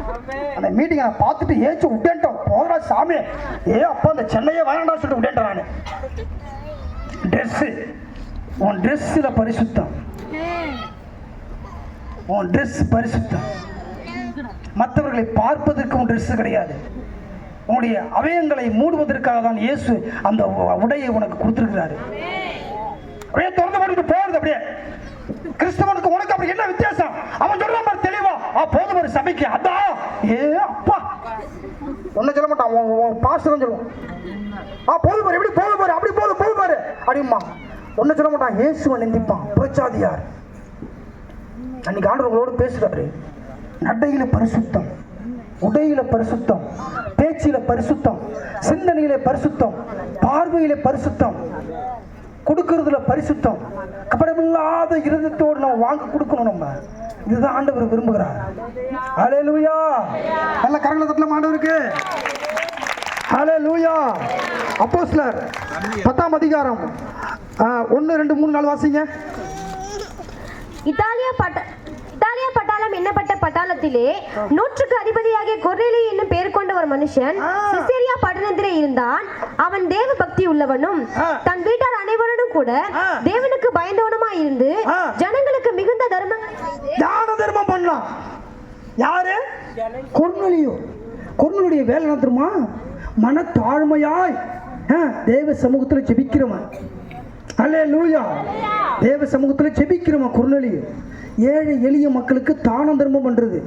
அந்த மீட்டிங் நான் பார்த்துட்டு ஏச்சு விட்டேன்ட்டோம், போதா சாமி, அப்பா அந்த சென்னையே வேண்டாம் சொல்லிட்டு விட்டேன். நான் ட்ரெஸ், உன் ட்ரெஸ்ல பரிசுத்தம், உன் ட்ரெஸ் பரிசுத்தம். மற்றவர்களை பார்ப்பதற்கு உன் ட்ரெஸ் கிடையாது, உன்னுடைய அவயங்களை மூடுவதற்காக தான் இயேசு அந்த உடையை உனக்கு கொடுத்திருக்கிறாரு. அப்படியே திறந்து போட்டு போறது. அப்படியே கிறிஸ்தவனுக்கு உனக்கு அப்படி என்ன வித்தியாசம்? அவன் சொல்றான் பாரு தெளிவா, போதும் ஒரு சபைக்கு அதான். அப்பா ஒன்னும் சொல்ல மாட்டான், பாஸ்டர் சொல்லுவான், போதும் பாரு, எப்படி போதும் பாரு, அப்படி போதும் போதும் பாரு அப்படிமா. ஒன்னும் சொல்ல மாட்டான், இயேசுவை நிந்திப்பான். புரட்சாதியார் அன்னைக்கு ஆண்டவர்களோடு பேசுறாரு. நடையில பரிசுத்தம், உடையில பரிசுத்தம், பேச்சில பரிசுத்தம், சிந்தனையில பரிசுத்தம், பார்வையில பரிசுத்தம், கொடுக்கறதுல பரிசுத்தம், கபடமில்லாத இருதயத்தோடு நம்ம வாங்க கொடுக்கணும். நம்ம இதுதான் ஆண்டவர் விரும்புகிறார். ஹல்லேலூயா. நல்ல கரங்களை தட்டலாம் ஆண்டவருக்கு. ஹல்லேலூயா. அப்போஸ்தலர் 10ஆம் அதிகாரம் 1, 2, 3, 4 வாசிங்க. இத்தாலியா பட்டாளம் என்னப்பட்ட பட்டாளத்திலே 100க்கு அதிபதியாகிய கொர்நேலியு என்னும் பெயர் கொண்ட ஒரு மனுஷன் சிசேரியா பட்டணத்திலே இருந்தான். அவன் தேவ பக்தி உள்ளவனும் தன் வீட்டார் அனைவருடன் கூட தேவனுக்கு பயந்தவனுமாய் இருந்து ஜனங்களுக்கு மிகுந்த தான தர்மம் பண்ணலாம். யாரு? கொர்நேலியு. கொர்நேலியுடைய வேலை என்ன தெரியுமா? மன தாழ்மையாய் தேவ சமூகத்தில் ஜெபிக்கிறவன். அல்லேலூயா. தேவ சமூகத்தில் ஜெபிக்கிறவன் கொர்நேலியு. ஏழை எளிய மக்களுக்கு தான தர்மம் பண்றது.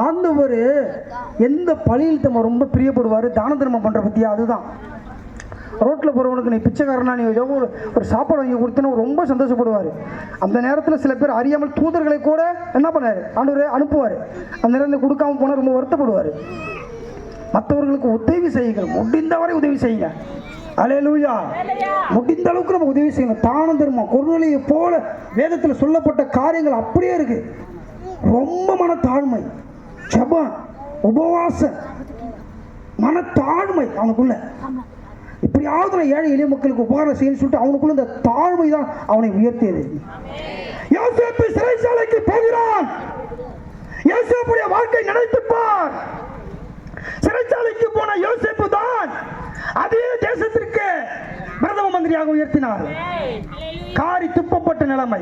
ஆண்டவர் எந்த பழியில் தம்ம ரொம்ப பிரியப்படுவார்? தான தர்மம் பண்ற பத்தியா. அதுதான் ரோட்டில் போகிறவனுக்கு நீ பிச்சைக்காரனா நீ ஏதோ ஒரு சாப்பாடு வாங்கி கொடுத்தேன்னு ரொம்ப சந்தோஷப்படுவார். அந்த நேரத்தில் சில பேர் அறியாமல் தூதர்களை கூட என்ன பண்ணார்? ஆண்டவர் அனுப்புவார். அந்த நேரத்தில் கொடுக்காம போனால் ரொம்ப வருத்தப்படுவார். மற்றவர்களுக்கு உதவி செய்யுங்க, முடிந்தவரை உதவி செய்யுங்க. அல்லேலூயா. முடிந்த அளவுக்கு நம்ம உதவி செய்யணும். தான தர்மம் கொர்நேலியை போல வேதத்தில் சொல்லப்பட்ட காரியங்கள் அப்படியே இருக்கு. ரொம்ப மனத்தாழ்மை, ஜெபம், உபவாசம், மனத்தாழ்மை அவனுக்குள்ள. இப்படியாவது நான் ஏழை எளிய மக்களுக்கு உபகாரம் செய்யணும்னு சொல்லிட்டு அவனுக்குள்ள இந்த தாழ்மை தான் அவனை உயர்த்தியது. யோசேப்பு சிறைச்சாலைக்கு போகிறான். யோசேப்புடைய வாழ்க்கை நினைத்துப்பார். சிறைச்சாலைக்கு போன யோசேப்பு தான் அதே தேசத்திற்கு பிரதம மந்திரியாக உயர்த்தினார். காரி துப்பப்பட்ட நிலைமை,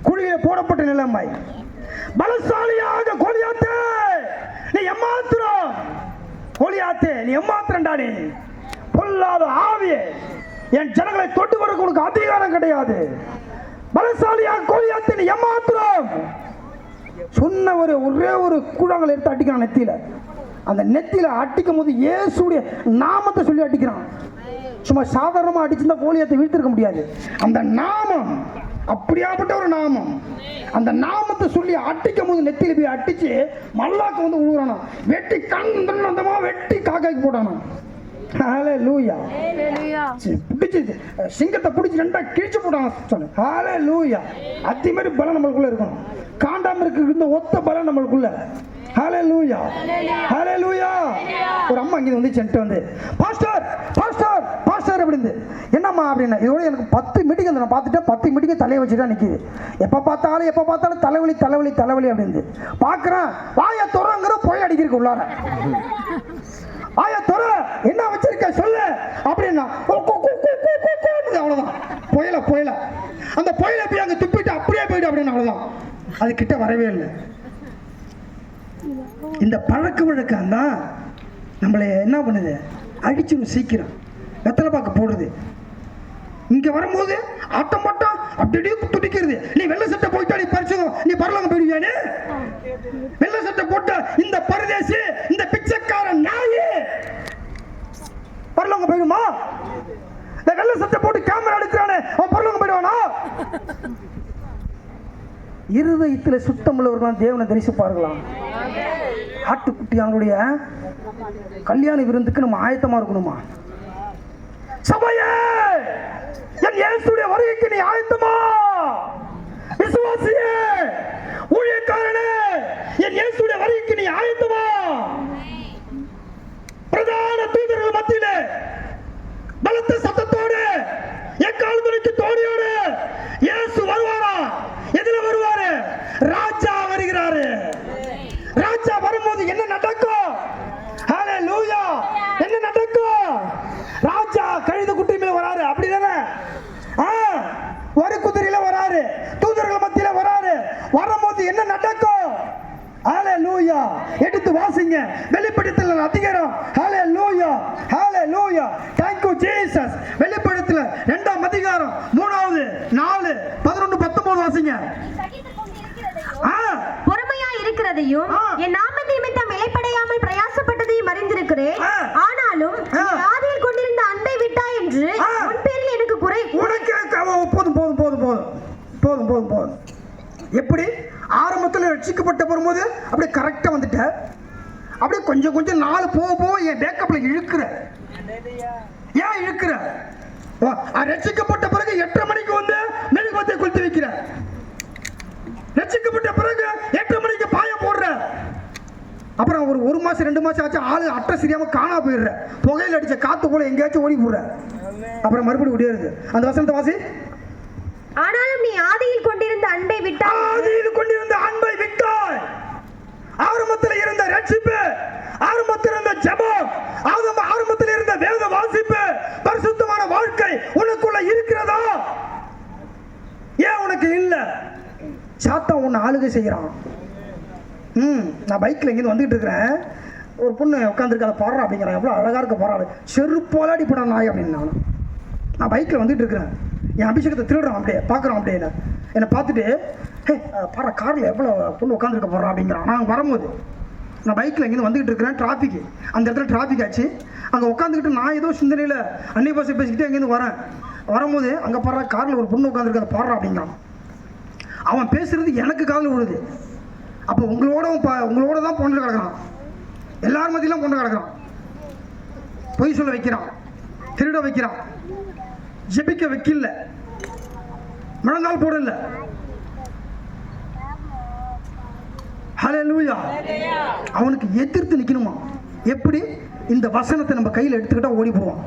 குழியில போடப்பட்ட நிலைமை. பலசாலியாக கோலியாத்தே நீ ஏமாத்திரம், கோலியாத்தே நீ ஏமாத்திரண்டா, நீ பொல்லாத ஆவியே, என் ஜனங்களை தொட்டு வர உனக்கு அதிகாரம் கிடையாது. பலசாலியாக கோலியாத்தே நீ ஏமாத்திரம் சொன்ன ஒரே ஒரு கூழாங்கல் எடுத்து அடிக்கிறான் நெத்தியில. அந்த நெத்தியில அடிக்கும் போது இயேசுடைய நாமத்தை சொல்லி அடிக்கிறான். சும்மா சாதாரணமா அடிச்சிருந்தா கோலியாத்தை வீழ்த்திருக்க முடியாது. அந்த நாமம் அப்படியாப்பட்ட ஒரு நாமம். அந்த நாமத்தை சொல்லி அடிக்கும் போது நெத்தியில போய் அடிச்சு மல்லாக்க வந்து உழுவுறானா, வெட்டி கண்டமா வெட்டி காக்காய்க்கு போட்டானா. ஹல்லேலூயா. பிடிச்சி சிங்கத்தை பிடிச்சி ரெண்டா கிழிச்சு போட்டாங்க சொன்ன. ஹல்லேலூயா. அதே மாதிரி பலம் நம்மளுக்குள்ள இருக்கணும். காண்டாம இருந்த ஒத்த பலம் நம்மளுக்குள்ள. ஹல்லேலூயா, ஹல்லேலூயா. ஒரு அம்மா இங்கே வந்து சென்ட்டு வந்து பாஸ்டர் பாஸ்டர் பாஸ்டர் அப்படின்னு, என்னம்மா அப்படின்னா, இதோட எனக்கு 10 மீட்டிங் நான் பார்த்துட்டேன், 10 மீட்டிங் தலையை வச்சு தான் நிற்கிது. எப்போ பார்த்தாலும் தலைவலி தலைவலி தலைவலி அப்படின்னு பார்க்குறேன். வாயை துறங்கிற போய் அடிக்கிறதுக்கு உள்ளார. வாயை துற, என்ன வச்சிருக்க சொல்லு அப்படின்னா, அவ்வளோதான். புயல புயல அந்த புயலை போய் அங்கே துப்பிட்டு அப்படியே போயிட்டு அப்படின்னு, அவ்வளோதான். அது கிட்ட வரவே இல்லை. இந்த பழக்க வழக்கம் தான் நம்மளை என்ன பண்ணுது, அடிச்சிடும் சீக்கிரம். வெத்தலை பாக்க போடுது. இங்க வரும்போது ஆட்டம் பாட்டம் அப்படியே துடிக்கிறது. நீ வெள்ளை சட்டை போயிட்டா நீ பரிசும் நீ பரலோகம் போயிடுவியானே. வெள்ளை சட்டை போட்ட இந்த பரதேசி, இந்த பிச்சைக்கார நாய் பரலோகம் போயிடுமா? இந்த வெள்ளை சட்டை போட்டு கேமரா எடுக்கிறானே அவன் பரலோகம் போயிடுவானா? இருதயத்தில் சுத்தம் உள்ளவர்கள் தேவனை தரிசிப்பார்களாம். ஆட்டுக்குட்டி அவனுடைய கல்யாண விருந்துக்கு நம்ம ஆயத்தமா இருக்கணுமா? சபையே, என் இயேசுடைய வருகைக்கு நீ ஆயத்தமா? விசுவாசியே, ஊழியக்காரனே, என் இயேசுடைய வருகைக்கு நீ ஆயத்தமா? பிரதான தூதர்கள் மத்தியிலே பலத்த சத்தத்தோடு எக்கால துணிக்கு தோணியோடு இயேசு வருவாரா? எதுல வருவாரு? ராஜா வருகிறாரு. ராஜா வரும்போது என்ன நடக்கும்? ஹல்லேலூயா. என்ன நடக்கும்? ராஜா கழுத குட்டி மேல வராரு, அப்படிதானே? ஒரு குதிரையில வராரு, தூதர்கள் மத்தியில வராரு. வரும்போது என்ன நடக்கும்? ஹல்லேலூயா. எடுத்து வாசிங்க, வெளிப்படுத்தல் அதிகாரம். ஹல்லேலூயா, ஹல்லேலூயா. Thank you Jesus. வெளிப்படுத்தல் 2ஆம் அதிகாரம் 3வது 4 11 19 வாசிங்க. பொறுமையா இருக்கிறதையும் என் நாம நிமித்தம் இளைப்படையாமல் பிரயாசப்பட்டதையும் அறிந்திருக்கிறேன். ஆனாலும் ஆதியில் கொண்டிருந்த அன்பை விட்டாய் என்று உன் பேரில் எனக்கு குறை. உனக்கு போதும் போதும் போதும் போதும் போதும் போதும் போதும். எப்படி ஆரம்பத்தில் ரட்சிக்கப்பட்ட வரும்போது அப்படியே கரெக்டா வந்துட்ட, அப்படியே கொஞ்சம் கொஞ்சம் நாள் போக போக என் பேக்கப்ல இழுக்கிற. ஏன் இழுக்கிற? ரட்சிக்கப்பட்ட பிறகு 8:30 மணிக்கு வந்து மெழுகுவத்தை கொளுத்தி வைக்கிற. ரட்சிக்கப்பட்ட பிறகு 8 மணிக்கு பாயம் போடுற. அப்புறம் ஒரு மாசம் 2 மாசம் ஆச்சு, ஆளு அட்டை சரியாம காணா போயிடுற. புகையில் அடிச்ச காத்து போல எங்கேயாச்சும் ஓடி போடுற. அப்புறம் மறுபடியும் ஓடிடுது. அந்த வசனத்தை வாசி. ஆனாலும் நீ ஆதியில் கொண்டிருந்த அன்பை விட்டாய். ஆதியில் கொண்டிருந்த அன்பை விட்டாய். ஆரம்பத்தில் இருந்த ரட்சிப்பு, ஆரம்பத்தில் இருந்த ஜெபம், ஆரம்பத்தில் இருந்த வேத வாசிப்பு, பரிசுத்தமான வாழ்க்கை உனக்குள்ள இருக்கிறதா? ஏன் உனக்கு இல்ல? சாத்தான் உன்னை ஆளுகை செய்யறான். நான் பைக்ல இங்கிருந்து வந்துட்டு இருக்கிறேன். ஒரு பொண்ணு உட்காந்துருக்கு, அதை பாடுறா அப்படிங்கிறான். எவ்வளோ அழகா இருக்க பாடுறாள், செருப்போலாடி போட நாய் அப்படின்னு. நான் பைக்ல வந்துட்டு இருக்கிறேன், என் அபிஷேகத்தை திருடுறான். அப்படியே பார்க்குறான். அப்படியே என்னை பார்த்துட்டு, ஹே பாடுற காரில் எவ்வளோ பொண்ணு உட்காந்துருக்க போடுறான் அப்படிங்கிறான். நான் வரும்போது நான் பைக்கில் இங்கேருந்து வந்துக்கிட்டு இருக்கிறேன். டிராஃபிக்கு, அந்த இடத்துல டிராஃபிக் ஆச்சு. அங்கே உட்காந்துக்கிட்டு நான் ஏதோ சிந்தனையில் அந்நிய பாஷை பேசிக்கிட்டு அங்கேருந்து வரேன். வரும்போது அங்கே பாடுற காரில் ஒரு பொண்ணு உட்காந்துருக்கு, அதை பாடுறான் அப்படிங்கிறான். அவன் பேசுறது எனக்கு காதில் விழுது. அப்போ உங்களோட தான் பொண்ணு கிடக்கிறான். எல்லாரும் மத்தியிலும் பொண்ணு கிடக்கிறான். பொய் சொல்ல வைக்கிறான், திருட வைக்கிறான், ஜெபிக்க வைக்கல, முழங்கால் போடல. ஹல்லேலூயா. அவனுக்கு எதிர்த்து நிக்கணுமா? எப்படி? இந்த வசனத்தை நம்ம கையில் எடுத்துக்கிட்டா ஓடி போவான்.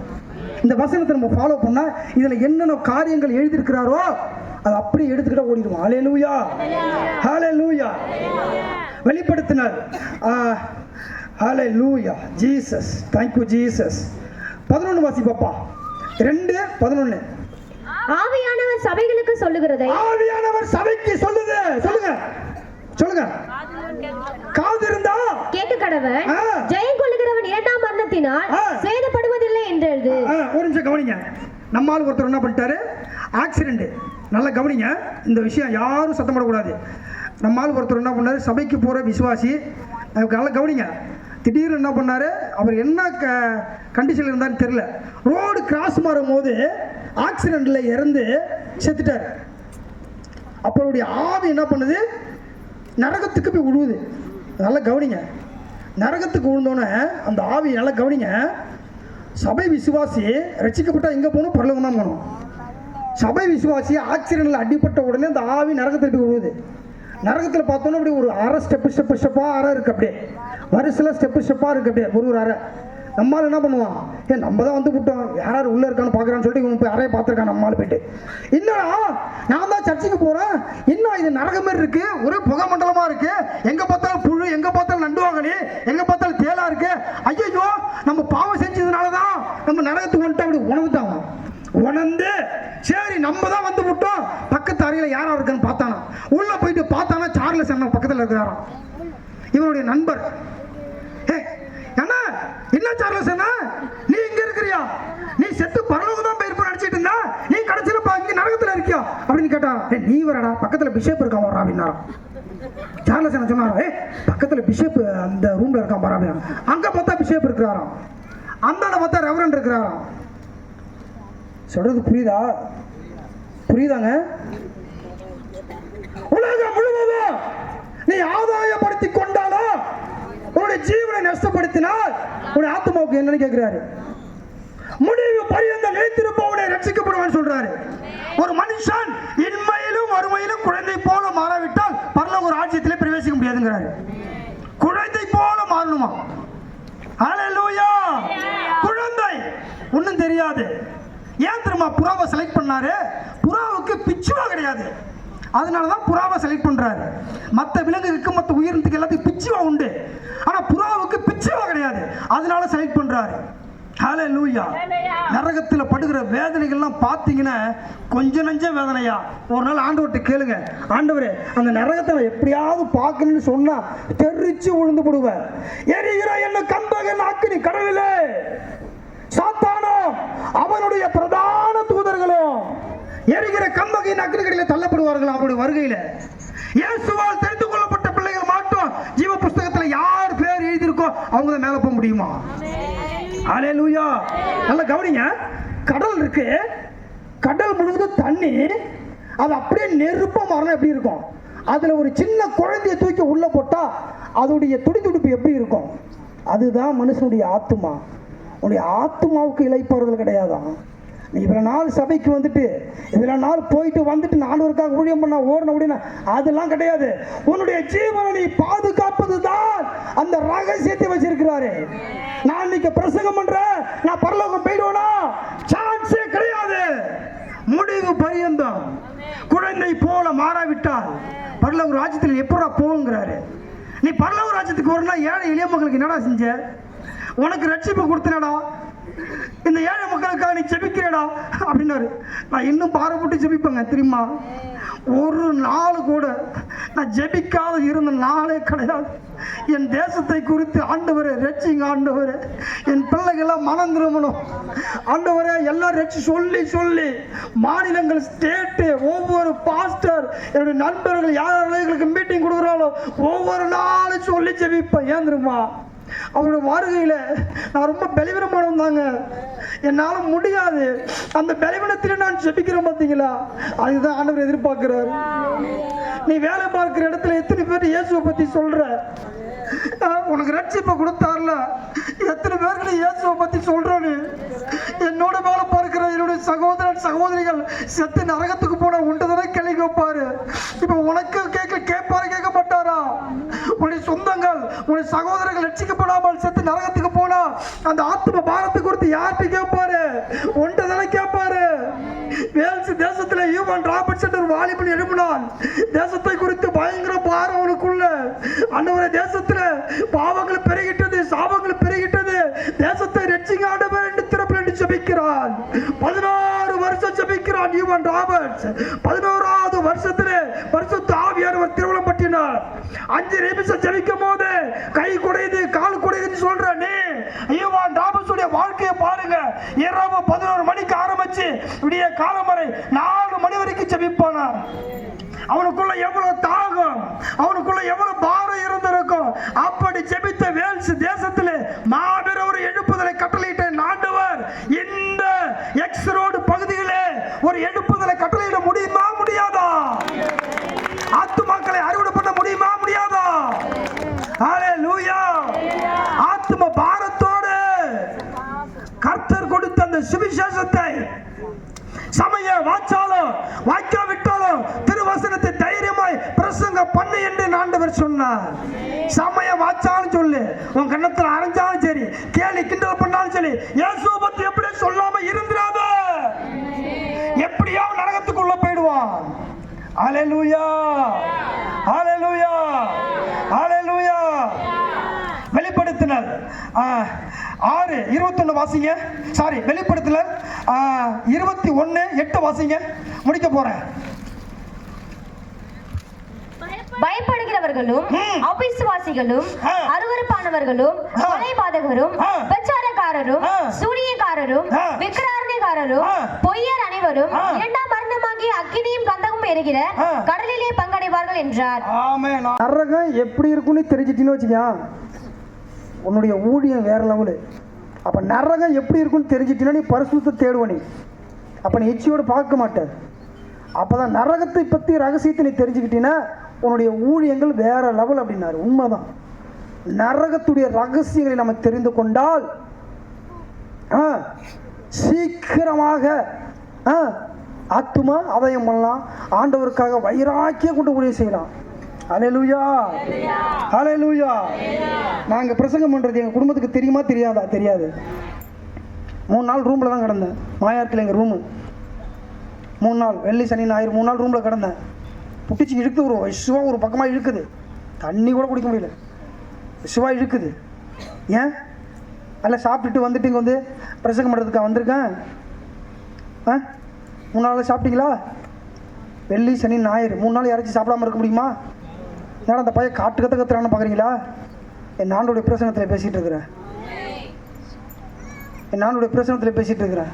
இந்த வசனத்தை நம்ம ஃபாலோ பண்ணா இதுல என்னென்ன காரியங்கள் எழுதியிருக்கிறாரோ அதை அப்படியே எடுத்துக்கிட்டா ஓடிடுவான். ஹல்லேலூயா, ஹல்லேலூயா. வெளிப்படுத்தினார். ஹல்லேலூயா ஜீசஸ், தேங்க்யூ ஜீசஸ். 11 வாசிப்பா, 2:11. ஆவியானவர் சபைகளுக்கு சொல்லுகிறதை, ஆவியானவர் சபைக்கு சொல்லுது. சொல்லுங்க சொல்லுங்க. காது இருந்தா கேட்க கடவன். ஜெயம் கொள்ளுகிறவன் இரண்டாம் மரணத்தினால் சேதப்படுவதில்லை என்றது. ஒரு நிமிஷம் கவனிங்க. நம்மால் ஒருத்தர் என்ன பண்ணிட்டாரு, ஆக்சிடென்ட். நல்லா கவனிங்க, இந்த விஷயம் யாரும் சத்தம் போடக்கூடாது. நம்மால் ஒருத்தர் என்ன பண்ணாரு, சபைக்கு போகிற விசுவாசி, நல்லா கவனிங்க. திடீர்னு என்ன பண்ணாரு, அவர் என்ன கண்டிஷனில் இருந்தான்னு தெரியல, ரோடு கிராஸ் மாறும் போது ஆக்சிடென்ட்ல இறந்து செத்துட்டார். அவருடைய ஆவி என்ன பண்ணுது, நரகத்துக்கு போய் விழுவுது. நல்லா கவனிங்க. நரகத்துக்கு விழுந்தோன்னே அந்த ஆவி, நல்லா கவனிங்க, சபை விசுவாசி ரட்சிக்கப்பட்டால் எங்கே போகணும், பரலோகம் தான் போகணும். சபை விசுவாசி ஆக்சிடென்ட்ல அடிப்பட்ட உடனே அந்த ஆவி நரகத்தில் போய் விழுவுது. நரகத்தில் பார்த்தோன்னா அப்படி ஒரு அரை ஸ்டெப்பாக அறை இருக்குது, அப்படியே வரிசையில் ஸ்டெப்பாக இருக்குது, அப்படியே ஒரு அறை. நம்மால் என்ன பண்ணுவான், நம்ம தான் வந்து விட்டோம், யாராரு உள்ளே இருக்கான்னு பார்க்குறான்னு சொல்லிட்டு இவன் போய் அறையை பார்த்துருக்கான். நம்மால் போயிட்டு, என்னடா நான் தான் சர்ச்சுக்கு போகிறேன், இன்னும் இது நரகம் மாதிரி இருக்கு, ஒரே புகை மண்டலமாக இருக்கு, எங்கே பார்த்தாலும் புழு, எங்கே பார்த்தாலும் நண்டுவாங்கனி, எங்கே பார்த்தாலும் தேலா இருக்கு, ஐயோ நம்ம பாவம் செஞ்சதுனால தான் நம்ம நரகத்துக்கு வந்துட்டு அப்படி உணர்ந்துட்டாங்க. உணர்ந்து சரி நம்ம தான் வந்து விட்டோம், பக்கத்து அறையில் யாரா இருக்கான்னு பார்த்தானா, உள்ளே போயிட்டு பார்த்தானா சார்லஸ் அண்ணா பக்கத்தில் இருக்கிறாராம், இவனுடைய நண்பர். அண்ணா என்ன சார்லஸ் அண்ணா, நீ இங்க இருக்கிறியா, நீ செத்து பரலோகம் தான் போயிருப்ப நினைச்சிட்டு இருந்தா, நீ கடைசியில இங்க நரகத்துல இருக்கியா அப்படின்னு கேட்டா, நீ வரடா பக்கத்துல பிஷப் இருக்கான் வரா அப்படின்னாராம். சார்லஸ் அண்ணா சொன்னாரா, பக்கத்துல பிஷப் அந்த ரூம்ல இருக்கான் வரா அப்படின்னா. அங்க பார்த்தா பிஷப் இருக்கிறாராம், அந்த பார்த்தா ரெவரண்ட் இருக்கிறாராம். சொல்றது புரியுதாங்க? உலகம் முழுவதும் நீ ஆதாயப்படுத்தி கொண்டாலும் உன்னுடைய ஜீவனை நஷ்டப்படுத்தினால் உன்னுடைய ஆத்மாவுக்கு என்னன்னு கேட்கிறாரு. முடிவு பரியந்த நிலைத்திருப்பவனை ரட்சிக்கப்படுவான்னு சொல்றாரு. ஒரு மனுஷன் இன்மையிலும் வறுமையிலும் குழந்தை போல மாறாவிட்டால் பரலோக ஒரு ஆட்சியத்திலே பிரவேசிக்க முடியாதுங்கிறாரு. குழந்தை போல மாறணுமா? ஹல்லேலூயா. குழந்தை ஒன்னும் தெரியாது. ஏன் தெரியுமா புறாவை செலக்ட் பண்ணாரு? புறாவுக்கு பிச்சுவா கிடையாது, அதனாலதான் புறாவை செலக்ட் பண்றாரு. மற்ற விலங்குக்கு மற்ற உயிரினத்துக்கு எல்லாத்துக்கும் பிச்சுவா உண்டு, ஆனா புறாவுக்கு பிச்சுவா கிடையாது, அதனால செலக்ட் பண்றாரு. ஹல்லேலூயா. நரகத்துல படுகிற வேதனைகள்லாம் பார்த்தீங்கன்னா கொஞ்சம் நஞ்ச வேதனையா. ஒரு நாள் ஆண்டவர்கிட்ட கேளுங்க, ஆண்டவரே அந்த நரகத்தை எப்படியாவது பார்க்கணும்னு சொன்னா தெரிச்சு விழுந்து போடுவேன். எரிகிற என்ன கம்பகன் அக்கினி கடலிலே சாத்தானோ அவனுடைய பிரதான தூதர்களும் எரிகிற கம்பகையின் அக்கினிகளில் தள்ளப்படுவார்கள் அவருடைய வருகையில. இயேசுவால் தெரிந்து கொள்ளப்பட்ட பிள்ளைகள் மட்டும் ஜீவ புஸ்தகத்தில் யார் பேர் எழுதியிருக்கோ அவங்க தான் மேல போக முடியுமா? ஹல்லேலூயா. நல்லா கவனிங்க. கடல் இருக்கு, கடல் முழுவதும் தண்ணி, அது அப்படியே நெருப்ப மரணம் எப்படி இருக்கும், அதுல ஒரு சின்ன குழந்தைய தூக்கி உள்ள போட்டா அதோடைய துடிதுடிப்பு எப்படி இருக்கும்? அதுதான் மனுஷனுடைய ஆத்மா. உன்னுடைய ஆத்மாவுக்கு இளைப்பாறுதல் கிடையாதான். நீ இவ்வளோ நாள் சபைக்கு வந்துட்டு இவ்வளோ நாள் போயிட்டு வந்துட்டு நானூறுக்காக ஊழியம் பண்ண ஓடணும் அப்படின்னா அதெல்லாம் கிடையாது. உன்னுடைய ஜீவனை நீ பாதுகாப்பது தான் அந்த ரகசியத்தை வச்சிருக்கிறாரு. நான் இன்னைக்கு பிரசங்கம் பண்றேன், நான் பரலோகம் போயிடுவேனா? சான்ஸே கிடையாது. முடிவு பரியந்தம் குழந்தை போல மாறாவிட்டால் பரலோக ராஜ்யத்தில் எப்படா போகுங்கிறாரு. நீ பரலோக ராஜ்யத்துக்கு வரணும்னா ஏழை எளிய மக்களுக்கு என்னடா செஞ்ச? உனக்கு ரட்சிப்பு கொடுத்தனடா, இந்த ஏழை மக்களுக்காக நீ ஜெபிக்கிறடா அப்படின்னாரு. நான் இன்னும் பாரப்பட்டு ஜெபிப்பேங்க தெரியுமா? ஒரு நாள் கூட நான் ஜெபிக்காத இருந்த நாளே கிடையாது. என் தேசத்தை குறித்து ஆண்டவரே ரட்சிங்க, ஆண்டவரே என் பிள்ளைகள்லாம் மனம் திரும்பணும் ஆண்டவரே, எல்லாம் ரட்சி சொல்லி சொல்லி மாநிலங்கள் ஸ்டேட்டு ஒவ்வொரு பாஸ்டர் என்னுடைய நண்பர்கள் யார் மீட்டிங் கொடுக்குறாலும் ஒவ்வொரு நாளும் சொல்லி ஜெபிப்பேன். ஏன் தெரியுமா? அவருடைய வருகையில நான் ரொம்ப பலவீனமானவன் தாங்க, என்னால முடியாது. அந்த பலவீனத்தில நான் ஜெபிக்கிறேன் பார்த்தீங்களா, அதுதான் ஆண்டவர் எதிர்பார்க்கிறார். நீ வேலை பார்க்கிற இடத்துல எத்தனை பேர் இயேசுவை பத்தி சொல்ற? உனக்கு ரட்சிப்பை கொடுத்தார்ல, எத்தனை பேருக்கு இயேசுவை பத்தி சொல்றேன்னு? என்னோட வேலை பார்க்கிற என்னுடைய சகோதரன் சகோதரிகள் செத்து நரகத்துக்கு போன உண்டதானே கேள்வி கேட்பாரு. இப்ப உனக்கு கேட்பாரு, கேட்க மாட்டாரா? உன்னுடைய சொந்தங்கள் உன்னுடைய சகோதரர்கள் ரட்சிக்கப்படாமல் செத்து நரகத்துக்கு போனா அந்த ஆத்ம பாரத்தை குறித்து யார்கிட்ட கேட்பாரு? ஒன்றதானே கேட்பாரு. வேல்ஸ் தேசத்துல ஈவான் ராபர்ட்ஸ் என்ற ஒரு வாலிபன் எழுப்பினான். தேசத்தை குறித்து பயங்கர பாரம் அவனுக்குள்ள. ஆண்டவரே, தேசத்துல பாவங்கள் பெருகிட்டது, சாபங்கள் பெருகிட்டது, தேசத்தை ரட்சிங்க ஆண்டவர் என்று திறப்பில் என்று ஜெபிக்கிறான். 16 வருஷம் ஜெபிக்கிறான் ஈவான் ராபர்ட்ஸ். 11வது வருஷத்திலே பரிசுத்த ஆவியானவர் திருவுளம் பற்றினார். 5 நிமிஷம் ஜெபிக்கும் போது கை குடையுது, கால் குடையுதுன்னு சொல்ற நீ ஈவான் ராபர்ட்ஸ் உடைய வாழ்க்கையை பாருங்க. இரவு 11 மணிக்கு ஆரம்பிச்சு விடிய காலம் வரை 4 மணி வரைக்கும் ஜெபிப்பானா. அவனுக்குள்ள எவ்வளவு தாகம், அவனுக்குள்ள எவ்வளவு பாரம் இருந்திருக்கும். அப்படி ஜெபித்த வேல்ஸ் தேசத்திலே மாபெரும் ஒரு எழுப்புதலை கட்டளையிட்ட ஆண்டவர் இந்த எக்ஸ் ரோடு பகுதியிலே ஒரு எழுப்புதலை கட்டளையிட முடியுமா முடியாதா? ஆத்துமாக்களை அறுவடை பண்ண முடியுமா முடியாதா? ஹல்லேலூயா! ஆத்தும பாரத்தோடு கர்த்தர் கொடுத்த அந்த சுவிசேஷத்தை சமய வாச்சாலும் வாய்க்காவிட்டாலும் திருவசனத்தை தைரியமாய் பிரசங்க பண்ணு என்று ஆண்டவர் சொன்னார். சமய வாச்சாலும் சொல்லு, உன் கண்ணத்துல அரைஞ்சாலும் சரி, கேலி கிண்டல் பண்ணாலும் சரி, இயேசுவை பத்தி எப்படி சொல்லாம இருந்துராத. எப்படியாவது நரகத்துக்குள்ள போயிடுவான். ஹல்லேலூயா! ஹல்லேலூயா! ஹல்லேலூயா! வெளிப்படுத்தினர் 6:21 வாசிங்க. சாரி, வெளிப்படுத்தினர் 21:8 வாசிங்க. முடிக்க போறேன். பயப்படுகிறவர்களும் அவிசுவாசிகளும் அருவருப்பானவர்களும் கொலைபாதகரும் பிரச்சாரக்காரரும் சூனியக்காரரும் விக்கிரகாரரும் பொய்யர் அனைவரும் 2ஆம் மரணமாகிய அக்கினியும் கந்தகமும் எரிகிற கடலிலே பங்கடைவார்கள் என்றார். ஆமென். நரகம் எப்படி இருக்குன்னு தெரிஞ்சிட்டீன்னு வச்சுக்க, உன்னுடைய ஊழியம் வேற லெவலு. அப்ப நரகம் எப்படி இருக்குன்னு தெரிஞ்சிட்டீங்கன்னா நீ பரிசுத்தத்தை தேடுவ. நீ அப்ப நீ இச்சையோடு பார்க்க மாட்ட. அப்பதான் நரகத்தை பத்தி ரகசியத்தை நீ தெரிஞ்சுக்கிட்டீங்கன்னா உன்னுடைய ஊழியங்கள் வேற லெவல் அப்படின்னாரு. உண்மைதான். நரகத்துடைய ரகசியங்களை நம்ம தெரிந்து கொண்டால் சீக்கிரமாக ஆத்துமா ஆதாயம் பண்ணலாம். ஆண்டவருக்காக வைராக்கியம் கொண்டு ஊழியம் செய்யலாம். ஹல்லேலூயா! ஹல்லேலூயா! நாங்கள் பிரசங்கம் பண்ணுறது எங்கள் குடும்பத்துக்கு தெரியுமா தெரியாதா? தெரியாது. 3 நாள் ரூமில் தான் கிடந்தேன். மாயாரத்தில் எங்கள் ரூமு 3 நாள், வெள்ளி சனி ஞாயிறு 3 நாள் ரூமில் கிடந்தேன். புட்டிச்சு இழுக்குது, ஒரு விஷுவாக ஒரு பக்கமாக இழுக்குது. தண்ணி கூட குடிக்க முடியல, விஷுவாக இழுக்குது. ஏன்? நல்லா சாப்பிட்டுட்டு வந்துட்டு இங்கே வந்து பிரசங்கம் பண்ணுறதுக்காக வந்திருக்கேன். 3 நாள் சாப்பிட்டீங்களா? வெள்ளி சனி ஞாயிறு 3 நாள் யாராச்சும் சாப்பிடாமல் இருக்க முடியுமா? ஏன்னா அந்த பையன் காட்டு கற்றுறான்னு பார்க்குறீங்களா? என் ஆண்டோடைய பிரசனத்தில் பேசிகிட்டு இருக்கிறேன். என் ஆண்டோடைய பிரசனத்தில் பேசிகிட்டு இருக்கிறேன்.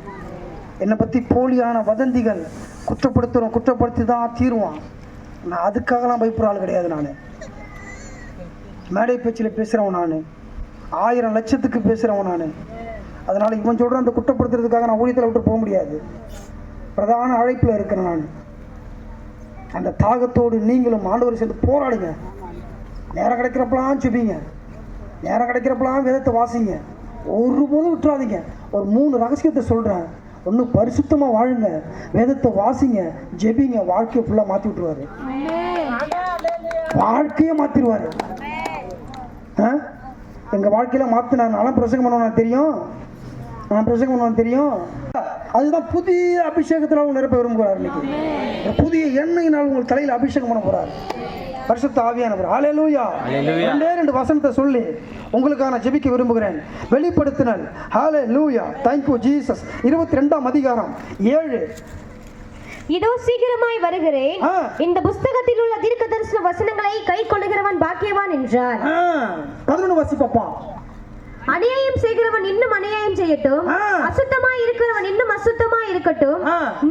என்னை பற்றி போலியான வதந்திகள் குற்றப்படுத்தி தான் தீருவான். நான் அதுக்காகலாம் பயப்படுற ஆள் கிடையாது. நான் மேடை பேச்சில் பேசுகிறவன், நான் 1000 லட்சத்துக்கு பேசுகிறவன் நான். அதனால் இவன் சொல்கிற அந்த குற்றப்படுத்துறதுக்காக நான் ஊழியத்தில் விட்டு போக முடியாது. பிரதான அழைப்பில் இருக்கிறேன் நான். அந்த தாகத்தோடு நீங்களும் ஆண்டவர் சேர்ந்து போராடுங்க. நேரம் கிடைக்கிறப்பெல்லாம் ஜெபிங்க, நேரம் கிடைக்கிறப்பெல்லாம் வேதத்தை வாசிங்க. ஒருபோதும் விட்டுறாதீங்க. ஒரு 3 ரகசியத்தை சொல்கிறேன். ஒன்று, பரிசுத்தமாக வாழுங்க, வேதத்தை வாசிங்க, ஜெபிங்க. வாழ்க்கையை ஃபுல்லாக மாற்றி விட்டுருவாரு. வாழ்க்கையை மாற்றிடுவார். எங்கள் வாழ்க்கையில் மாற்றினார். நான் பிரசங்கம் பண்ணுவேன் தெரியும், நான் பிரசங்கம் பண்ணுவேன் தெரியும். அதுதான் புதிய அபிஷேகத்தில் அவங்க நிரப்ப விரும்புகிறார். இன்னைக்கு புதிய எண்ணெயினால் உங்கள் தலையில் அபிஷேகம் பண்ண போகிறார் பரிசுத்த ஆவியானவர். ஹல்லேலூயா! 2 வசனத்தை சொல்லி உங்களுக்காக ஜெபிக்க விரும்புகிறேன். வெளிப்படுத்தினல். ஹல்லேலூயா! Thank you Jesus. 22ஆம் அதிகாரம் 7. இதோ சீக்கிரமாய் வருகிறேன், இந்த புஸ்தகத்தில் உள்ள தீர்க்க தரிசன வசனங்களை கை கொள்ளுகிறவன் பாக்கியவான் என்றார். 11 வாசிப்பா. அநியாயம் செய்கிறவன் இன்னும் அநியாயம் செய்யட்டும், அசுத்தமாய் இருக்கிறவன் இன்னும் அசுத்தமாய் இருக்கட்டும்,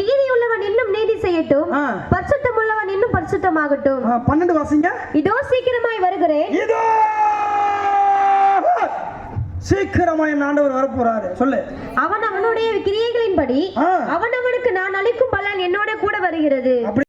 நீதி உள்ளவன் இன்னும் நீதி செய்யட்டும், பரிசுத்தம் உள்ளவன் இன்னும் பரிசுத்தமாகட்டும். 12 வாசிங்க. இதோ சீக்கிரமாய் வருகிறேன், இதோ சீக்கிரமாய் ஆண்டவர் வரப்போறாரு. சொல்லு. அவன் அவனுடைய கிரியைகளின்படி அவனவனுக்கு நான் அளிக்கும் பலன் என்னோட கூட வருகிறது.